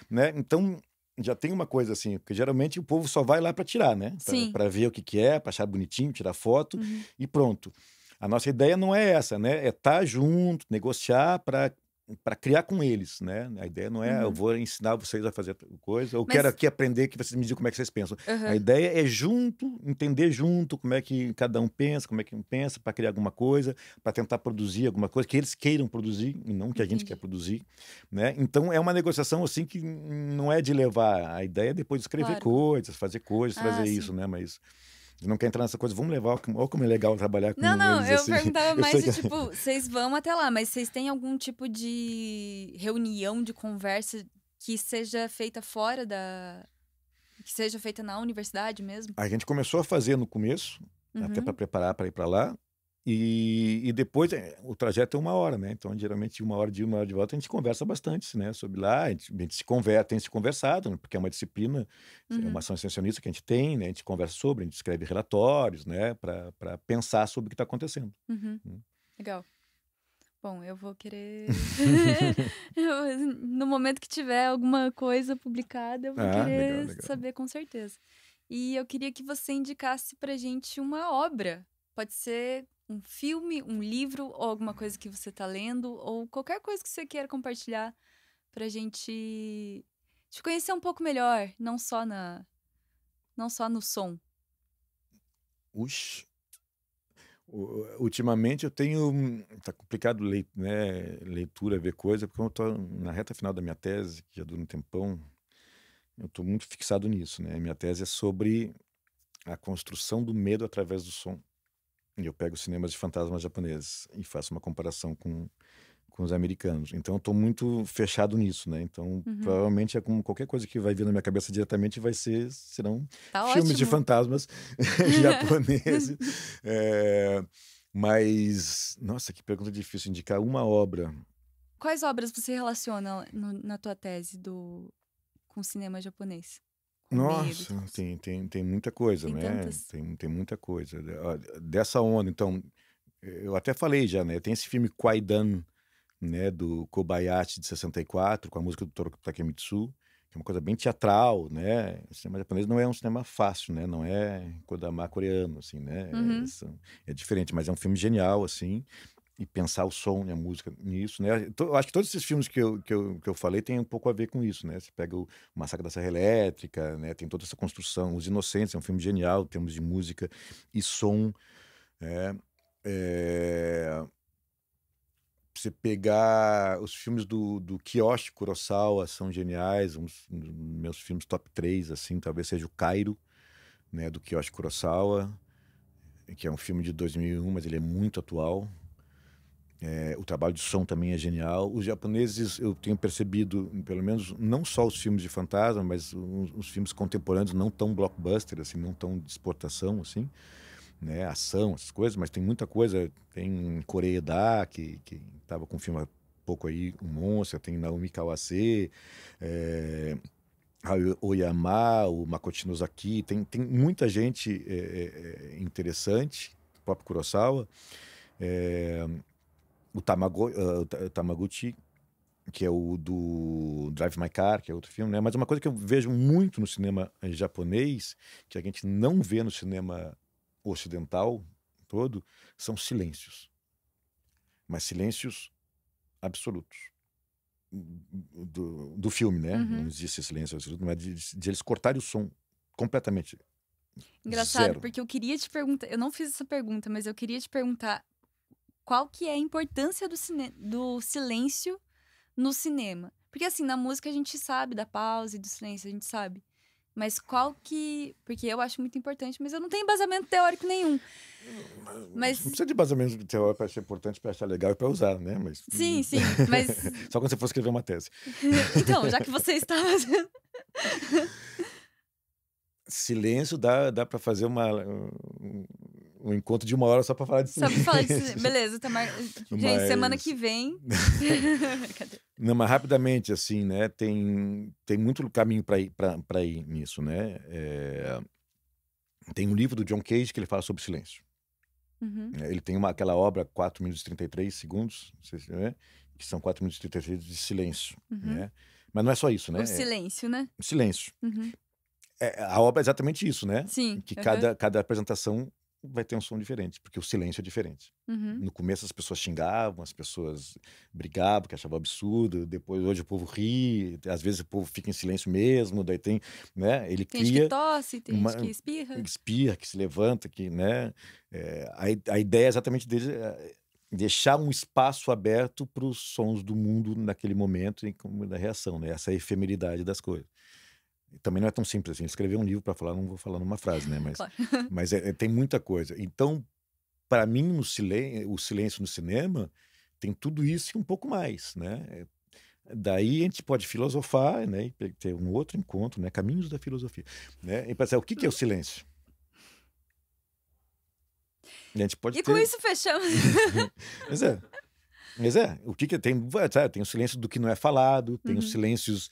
né? Então, já tem uma coisa assim, porque geralmente o povo só vai lá para tirar, né? Sim. Para ver o que é, para achar bonitinho, tirar foto Uhum. e pronto. A nossa ideia não é essa, né? É estar junto, negociar para criar com eles, né? A ideia não é eu vou ensinar vocês a fazer coisa, eu quero aqui aprender que vocês me digam como é que vocês pensam. Uhum. A ideia é junto, entender junto como é que cada um pensa, como é que um pensa, para criar alguma coisa, para tentar produzir alguma coisa que eles queiram produzir e não que a gente quer produzir, né? Então é uma negociação assim que não é de levar, a ideia é depois escrever coisas, fazer coisas, trazer isso, né? Mas não quer entrar nessa coisa, vamos levar, olha como é legal trabalhar com eles eu assim. perguntava mais de, tipo, vocês vão até lá, mas vocês têm algum tipo de reunião, de conversa que seja feita fora que seja feita na universidade mesmo? A gente começou a fazer no começo, até para preparar para ir para lá, e depois o trajeto é 1 hora, né? Então, geralmente, 1 hora de 1 hora de volta, a gente conversa bastante, né? Sobre lá, a gente se conversa, tem se conversado, né? Porque é uma disciplina, é uma ação extensionista que a gente tem, né? A gente conversa sobre, a gente escreve relatórios, né? Para pensar sobre o que está acontecendo. Legal. Bom, eu vou querer... No momento que tiver alguma coisa publicada, eu vou querer legal. saber com certeza. E eu queria que você indicasse pra gente uma obra. Pode ser um filme, um livro, ou alguma coisa que você tá lendo, ou qualquer coisa que você queira compartilhar pra gente te conhecer um pouco melhor, não só no som. Ultimamente eu tenho... Tá complicado né, leitura, ver coisa, porque eu tô na reta final da minha tese, que já dura um tempão, eu tô muito fixado nisso, né? Minha tese é sobre a construção do medo através do som. E eu pego cinemas de fantasmas japoneses e faço uma comparação com os americanos. Então eu tô muito fechado nisso, né? Então Uhum. provavelmente é como qualquer coisa que vai vir na minha cabeça diretamente serão Tá filmes de ótimo. fantasmas japoneses. É, mas, nossa, que pergunta difícil. Indicar uma obra. Quais obras você relaciona na tua tese com cinema japonês? Com medo e Nossa, tal. tem muita coisa, Tem né? tantas. Tem muita coisa. Ó, dessa onda, então, eu até falei já, né? Tem esse filme Kwaidan, né, do Kobayashi de 64, com a música do Toru Takemitsu, que é uma coisa bem teatral, né? O cinema japonês não é um cinema fácil, né? Não é Kodama coreano, assim, né? Uhum. É diferente, mas é um filme genial, assim, e pensar o som e a música nisso, né? Eu acho que todos esses filmes que eu falei têm um pouco a ver com isso, né? Você pega o Massacre da Serra Elétrica, né? Tem toda essa construção. Os Inocentes é um filme genial, em termos de música e som, né? É, você pegar os filmes do Kiyoshi Kurosawa são geniais, dos meus filmes top 3 assim, talvez seja o Kairo, né, do Kiyoshi Kurosawa, que é um filme de 2001, mas ele é muito atual. O trabalho de som também é genial. Os japoneses, eu tenho percebido, pelo menos, não só os filmes de fantasma, mas os filmes contemporâneos não tão blockbuster, assim, não tão de exportação, assim, né, ação, essas coisas, mas tem muita coisa. Tem Koreeda, que estava com um filme há pouco aí, um monstro, tem Naomi Kawase, Oyama, o Makoto Nozaki, tem muita gente interessante, o próprio Kurosawa, é, o Tamaguchi, que é o do Drive My Car, que é outro filme, né? Mas uma coisa que eu vejo muito no cinema japonês, que a gente não vê no cinema ocidental todo, são silêncios. Mas silêncios absolutos. Do filme, né? Não Uhum. existe silêncio absoluto, mas de eles cortarem o som completamente. Engraçado, Zero. porque eu queria te perguntar, eu não fiz essa pergunta, mas eu queria te perguntar qual que é a importância do silêncio no cinema. Porque assim, na música a gente sabe da pausa e do silêncio, a gente sabe. Mas qual que... Porque eu acho muito importante, mas eu não tenho embasamento teórico nenhum. Não Mas, precisa de basamento teórico para ser importante, para achar legal e para usar, né? Mas sim, sim, mas... só quando você for escrever uma tese. Então, já que você está fazendo... Silêncio dá para fazer um encontro de 1 hora só para falar de Só pra falar de silêncio. silêncio. Beleza, tá Gente, semana que Mas vem... Cadê? não, mas rapidamente assim, né? Tem muito caminho para ir nisso, né? Tem um livro do John Cage que ele fala sobre silêncio. Uhum. Ele tem aquela obra 4 minutos e 33 segundos, não sei se, né? Que são 4 minutos e 33 de silêncio, Uhum. né? Mas não é só isso, né? O silêncio, né? Silêncio. Uhum. A obra é exatamente isso, né? Sim. Que Uhum. cada apresentação vai ter um som diferente, porque o silêncio é diferente. Uhum. No começo as pessoas xingavam, as pessoas brigavam, que achavam absurdo. Depois, hoje o povo ri, às vezes o povo fica em silêncio mesmo. Daí tem, né? Ele Tem gente que cria tosse, tem uma gente que espirra. espirra, que se levanta, que, né? A ideia é exatamente dele deixar um espaço aberto para os sons do mundo naquele momento e como da reação, né? Essa efemeridade das coisas. Também não é tão simples assim. Escrever um livro para falar, não vou falar numa frase, né? Claro. Mas tem muita coisa. Então, para mim, o silêncio no cinema tem tudo isso e um pouco mais, né? Daí a gente pode filosofar, né? E ter um outro encontro, né? Caminhos da filosofia, né? E pensar, o que é o silêncio? E a gente pode E com ter... isso fechamos. Mas o que tem? Sabe, tem o silêncio do que não é falado, tem os Uhum. silêncios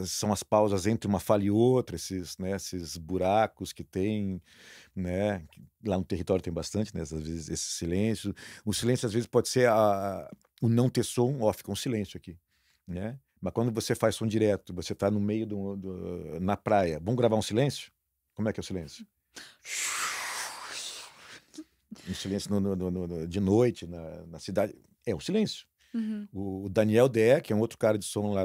são as pausas entre uma fala e outra, né, esses buracos que tem, né? Lá no território tem bastante, né? Às vezes esse silêncio. O silêncio às vezes pode ser o não ter som, ó, fica um silêncio aqui, né? Mas quando você faz som direto, você está no meio na praia, vamos gravar um silêncio? Como é que é o silêncio? Um silêncio de noite na cidade. É o silêncio. Uhum. O Daniel Deck, que é um outro cara de som lá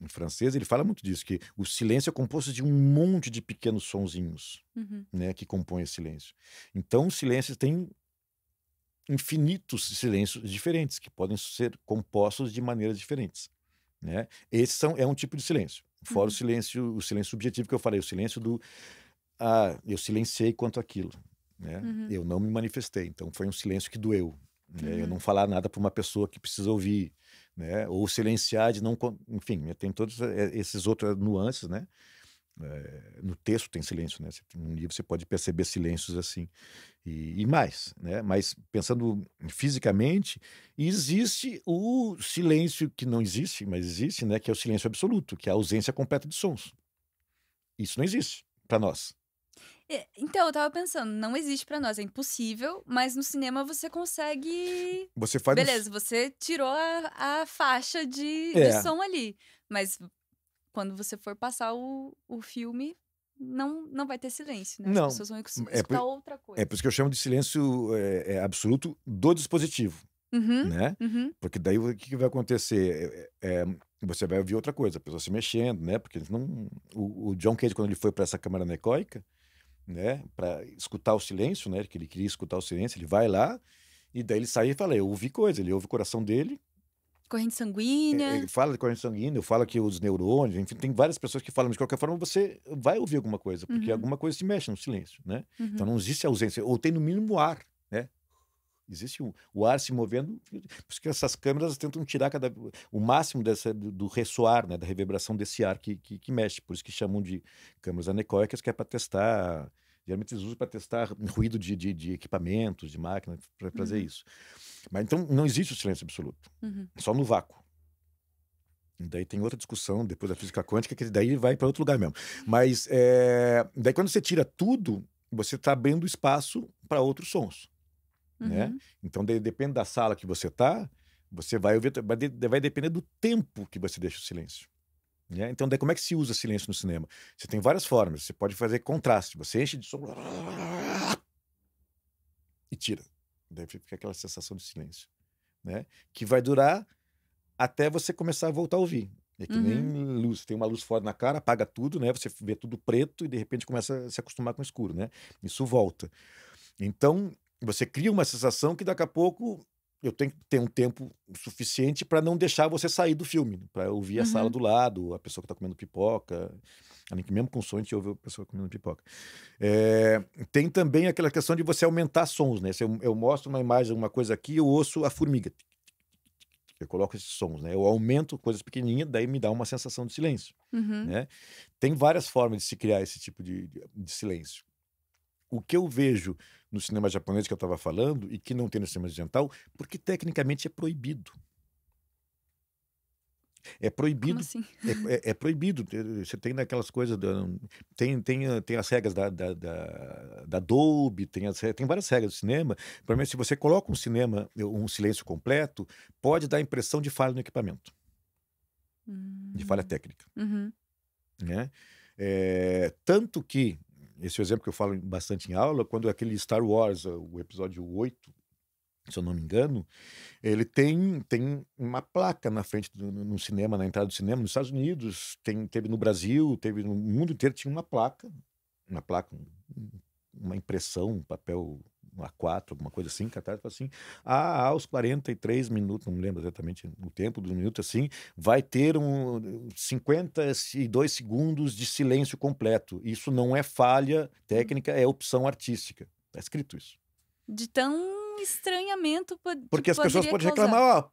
em francês, ele fala muito disso, que o silêncio é composto de um monte de pequenos sonzinhos, Uhum. né, que compõem o silêncio. Então, o silêncio tem infinitos silêncios diferentes, que podem ser compostos de maneiras diferentes, né? Esse é um tipo de silêncio. Fora Uhum. o silêncio subjetivo que eu falei, o silêncio eu silenciei quanto àquilo, né? Uhum. Eu não me manifestei, então foi um silêncio que doeu, né? Eu Uhum. não falar nada para uma pessoa que precisa ouvir, né? Ou silenciar de não, enfim, tem todos esses outras nuances, né? No texto tem silêncio, né? No livro você pode perceber silêncios assim e mais, né? Mas pensando fisicamente, existe o silêncio que não existe, mas existe, né? Que é o silêncio absoluto, que é a ausência completa de sons. Isso não existe para nós. Então, eu tava pensando, não existe pra nós, é impossível, mas no cinema você consegue. Você faz Beleza, você tirou a faixa de é, som ali, mas quando você for passar o filme, não vai ter silêncio, né? As não, pessoas vão é escutar por, outra é coisa. por isso que eu chamo de silêncio absoluto do dispositivo, Uhum, né? uhum, Porque daí o que vai acontecer? Você vai ouvir outra coisa, a pessoa se mexendo, né? Porque não, o John Cage, quando ele foi para essa câmara anecoica, né, para escutar o silêncio, né, que ele queria escutar o silêncio, ele vai lá e daí ele sai e fala, eu ouvi coisa, ele ouve o coração dele, corrente ele sanguínea. fala de corrente sanguínea, fala que os neurônios, enfim, tem várias pessoas que falam, mas de qualquer forma você vai ouvir alguma coisa, porque Uhum, alguma coisa se mexe no silêncio, né? Então uhum, não existe ausência, ou tem no mínimo ar, né? Existe o ar se movendo, por isso que essas câmeras tentam tirar o máximo do ressoar, né, da reverberação desse ar que mexe, por isso que chamam de câmeras anecoicas, que é para testar, geralmente eles usam para testar ruído de equipamentos, de máquinas, para fazer uhum, isso. Mas então não existe o silêncio absoluto, uhum. só no vácuo. E daí tem outra discussão depois da física quântica, que daí vai para outro lugar mesmo. Mas daí quando você tira tudo, você está abrindo espaço para outros sons, né? Uhum. Então, depende da sala que você tá, você vai ouvir, vai depender do tempo que você deixa o silêncio, né? Então, daí como é que se usa silêncio no cinema? Você tem várias formas. Você pode fazer contraste. Você enche de som e tira. Daí fica aquela sensação de silêncio, né? Que vai durar até você começar a voltar a ouvir. É que nem Uhum. luz. Tem uma luz fora na cara, apaga tudo, né? Você vê tudo preto e de repente começa a se acostumar com o escuro, né? Isso volta. Então, você cria uma sensação que daqui a pouco eu tenho que ter um tempo suficiente para não deixar você sair do filme, para ouvir a sala Uhum. do lado, a pessoa que está comendo pipoca, além que mesmo com som a gente ouve a pessoa comendo pipoca. Tem também aquela questão de você aumentar sons, né? Se eu mostro uma imagem, uma coisa aqui, eu ouço a formiga. Eu coloco esses sons, né? Eu aumento coisas pequenininhas, daí me dá uma sensação de silêncio, Uhum. né? Tem várias formas de se criar esse tipo de silêncio. O que eu vejo no cinema japonês que eu estava falando e que não tem no cinema ocidental, porque tecnicamente é proibido. É Como proibido. assim? É proibido. Você tem naquelas coisas. Tem as regras da Dolby, tem várias regras do cinema. Pelo menos, se você coloca um silêncio completo, pode dar a impressão de falha no equipamento, de falha Hum. técnica, Uhum. né? Tanto que, esse é o exemplo que eu falo bastante em aula, quando aquele Star Wars, o episódio 8, se eu não me engano, ele tem uma placa na frente no cinema, na entrada do cinema, nos Estados Unidos, teve no Brasil, teve no mundo inteiro, tinha uma placa, uma impressão, um papel, um A4, alguma coisa assim, cartaz, fala assim, aos 43 minutos, não me lembro exatamente o tempo do minuto, assim, vai ter 52 segundos de silêncio completo. Isso não é falha técnica, é opção artística. Está escrito isso. De tão estranhamento que Porque as pessoas poderia podem causar. reclamar,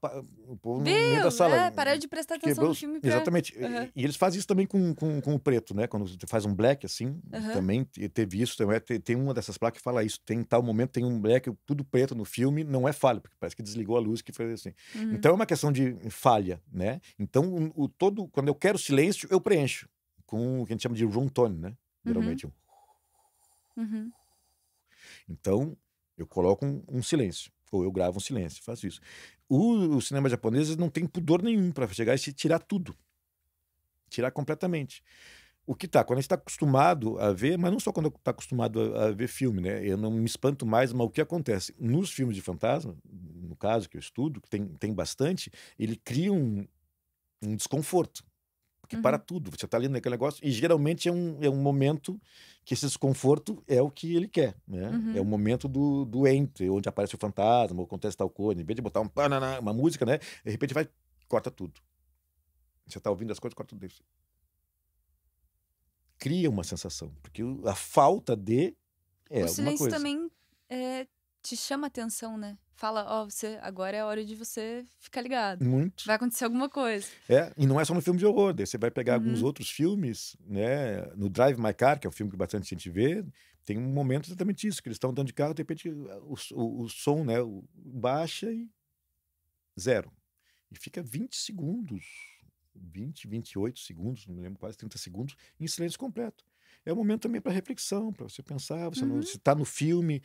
o povo no meio da Viu? sala Parar de prestar atenção quebrou no filme pra. exatamente. Aham, E eles fazem isso também com o preto, né? Quando você faz um black, assim, aham. também teve isso. Também, tem uma dessas placas que fala isso. Tem tal momento, tem um black, tudo preto no filme, não é falha, porque parece que desligou a luz que fez assim. Uhum, Então é uma questão de falha, né? Então, quando eu quero silêncio, eu preencho com o que a gente chama de room tone, né? uhum, Geralmente. uhum, Então, eu coloco um silêncio, ou eu gravo um silêncio, faço isso. O cinema japonês não tem pudor nenhum para chegar e se tirar tudo, tirar completamente. O que tá, quando a gente está acostumado a ver, mas não só quando está acostumado a ver filme, né? Eu não me espanto mais, mas o que acontece? Nos filmes de fantasma, no caso que eu estudo, que tem bastante, ele cria um desconforto. Porque para uhum, tudo, você está ali naquele negócio, e geralmente é um momento que esse desconforto é o que ele quer, né? É o uhum. momento do entre, onde aparece o fantasma, ou acontece tal coisa, em vez de botar uma música, né? De repente vai, corta tudo. Você está ouvindo as coisas, corta tudo isso. cria uma sensação, porque a falta de O alguma silêncio coisa. também te chama atenção, né? Fala, ó, agora é a hora de você ficar ligado. Muito. Vai acontecer alguma coisa. E não é só no filme de horror, daí você vai pegar alguns Uhum. outros filmes, né? No Drive My Car, que é um filme que bastante gente vê, tem um momento exatamente isso, que eles estão andando de carro, de repente o som, né, baixa e zero. E fica 20 segundos, 20, 28 segundos, não me lembro, quase 30 segundos, em silêncio completo. É um momento também para reflexão, para você pensar, você não Uhum. está no filme.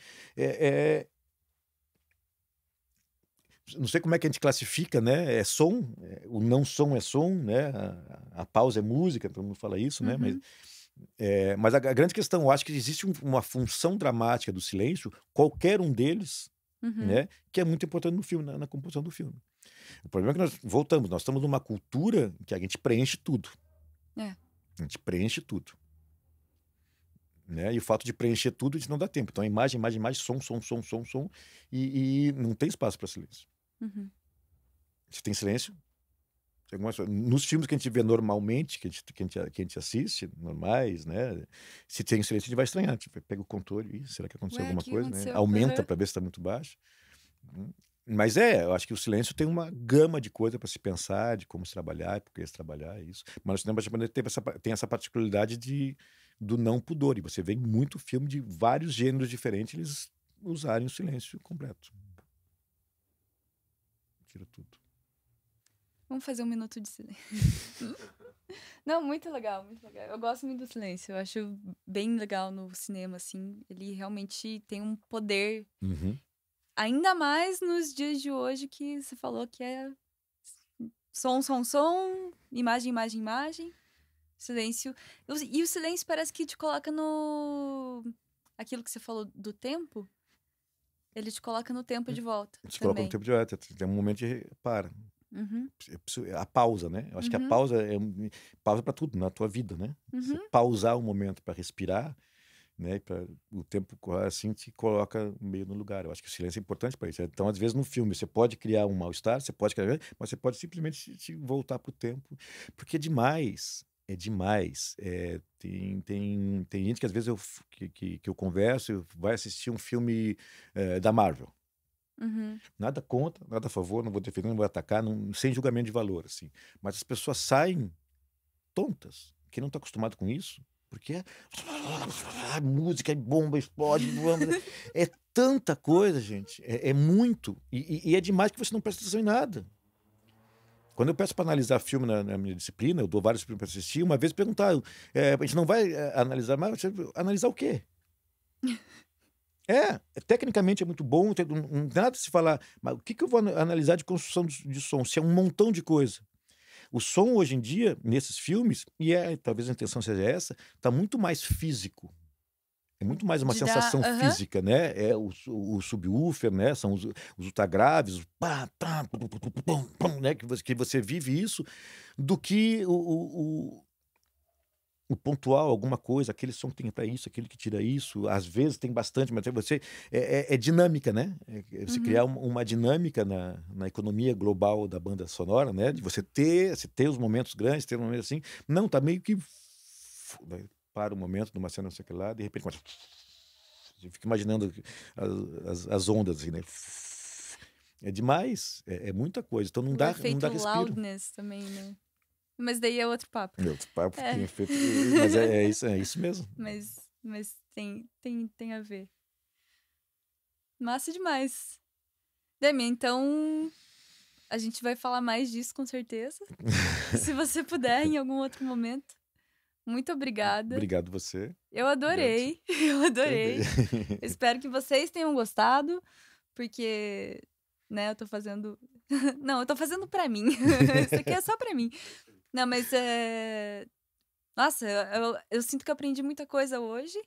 Não sei como é que a gente classifica, né? É som, o não som é som, né? A pausa é música, todo mundo fala isso, né? Uhum. Mas a grande questão, eu acho que existe uma função dramática do silêncio, qualquer um deles, Uhum. né? Que é muito importante no filme, na composição do filme. O problema é que nós estamos numa cultura que a gente preenche tudo. É. A gente preenche tudo. Né? E o fato de preencher tudo, a gente não dá tempo. Então, imagem, som, e não tem espaço para silêncio. Uhum. Se tem silêncio, nos filmes que a gente vê normalmente, que a gente assiste, normais, né? Se tem silêncio, a gente vai estranhar. A gente pega o controle, será que aconteceu Ué, alguma que coisa? Né? aconteceu? Aumenta Uhum. para ver se está muito baixo. Mas eu acho que o silêncio tem uma gama de coisa para se pensar, de como se trabalhar, por que se trabalhar, isso. Mas o cinema japonês tem essa particularidade do não pudor. E você vê muito filme de vários gêneros diferentes, eles usarem o silêncio completo. Tira tudo. Vamos fazer um minuto de silêncio. Não, muito legal, muito legal. Eu gosto muito do silêncio. Eu acho bem legal no cinema, assim. Ele realmente tem um poder. Uhum. Ainda mais nos dias de hoje que você falou que é som, imagem, imagem, imagem. Silêncio. E o silêncio parece que te coloca no... Aquilo que você falou do tempo, ele te coloca no tempo de volta Você coloca no também. tempo de hora, tem um momento de para. Uhum. A pausa, né? Eu acho que a pausa é pausa para tudo na tua vida, né? Você pausar um momento para respirar, né? Para o tempo correr assim te coloca meio no lugar. Eu acho que o silêncio é importante para isso. Então, às vezes no filme você pode criar um mal-estar, você pode criar, mas você pode simplesmente te voltar para o tempo, porque é demais. É demais. Tem gente que às vezes que eu converso, vai assistir um filme da Marvel. Uhum. Nada contra, nada a favor, não vou defender, não vou atacar, sem julgamento de valor, assim. Mas as pessoas saem tontas, que não estão acostumadas com isso, porque música, bomba, explode, bomba. É tanta coisa, gente. É muito. E é demais que você não presta atenção em nada. Quando eu peço para analisar filme na minha disciplina, eu dou vários filmes para assistir, uma vez perguntaram, a gente não vai analisar, mas analisar o quê? Tecnicamente é muito bom, não tem nada de se falar, mas o que eu vou analisar de construção de som? Se é um montão de coisa. O som hoje em dia, nesses filmes, talvez a intenção seja essa, está muito mais físico. É muito mais uma De dar... sensação Aham. física, né? O subwoofer, né? São os ultragraves, os pá, pá, pum, pum, pum, pum, né? Que você vive isso, do que o pontual, alguma coisa, aquele som que tem para isso, aquele que tira isso, às vezes tem bastante, mas você é dinâmica, né? Você criar uma dinâmica na economia global da banda sonora, né? De você ter os momentos grandes, ter um momento assim, não, tá meio que para o momento de uma cena, não sei o que lá, de repente começa... Você fica imaginando as ondas assim, né? É demais, é muita coisa, então não O dá efeito respiro. loudness também, né? Mas daí é outro papo. É outro papo, tem efeito, mas é isso mesmo. Mas tem a ver. Massa demais. Demi, então a gente vai falar mais disso com certeza. Se você puder em algum outro momento. Muito obrigada. Obrigado você. Eu adorei. Eu adorei. Espero que vocês tenham gostado, porque, né, eu tô fazendo... Não, eu tô fazendo pra mim. Isso aqui é só pra mim. Não, mas nossa, eu sinto que eu aprendi muita coisa hoje.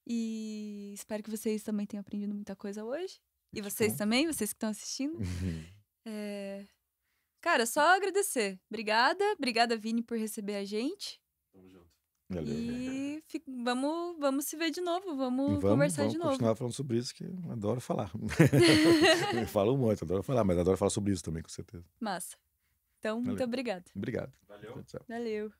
E espero que vocês também tenham aprendido muita coisa hoje. E vocês também, vocês que estão assistindo. Cara, só agradecer. Obrigada, Vini, por receber a gente. Tamo junto. Valeu. E vamos se ver de novo, vamos conversar de novo. Vamos continuar falando sobre isso, que eu adoro falar. Eu falo muito, adoro falar, mas adoro falar sobre isso também, com certeza. Massa. Então, muito obrigada. Obrigado. Valeu. Valeu.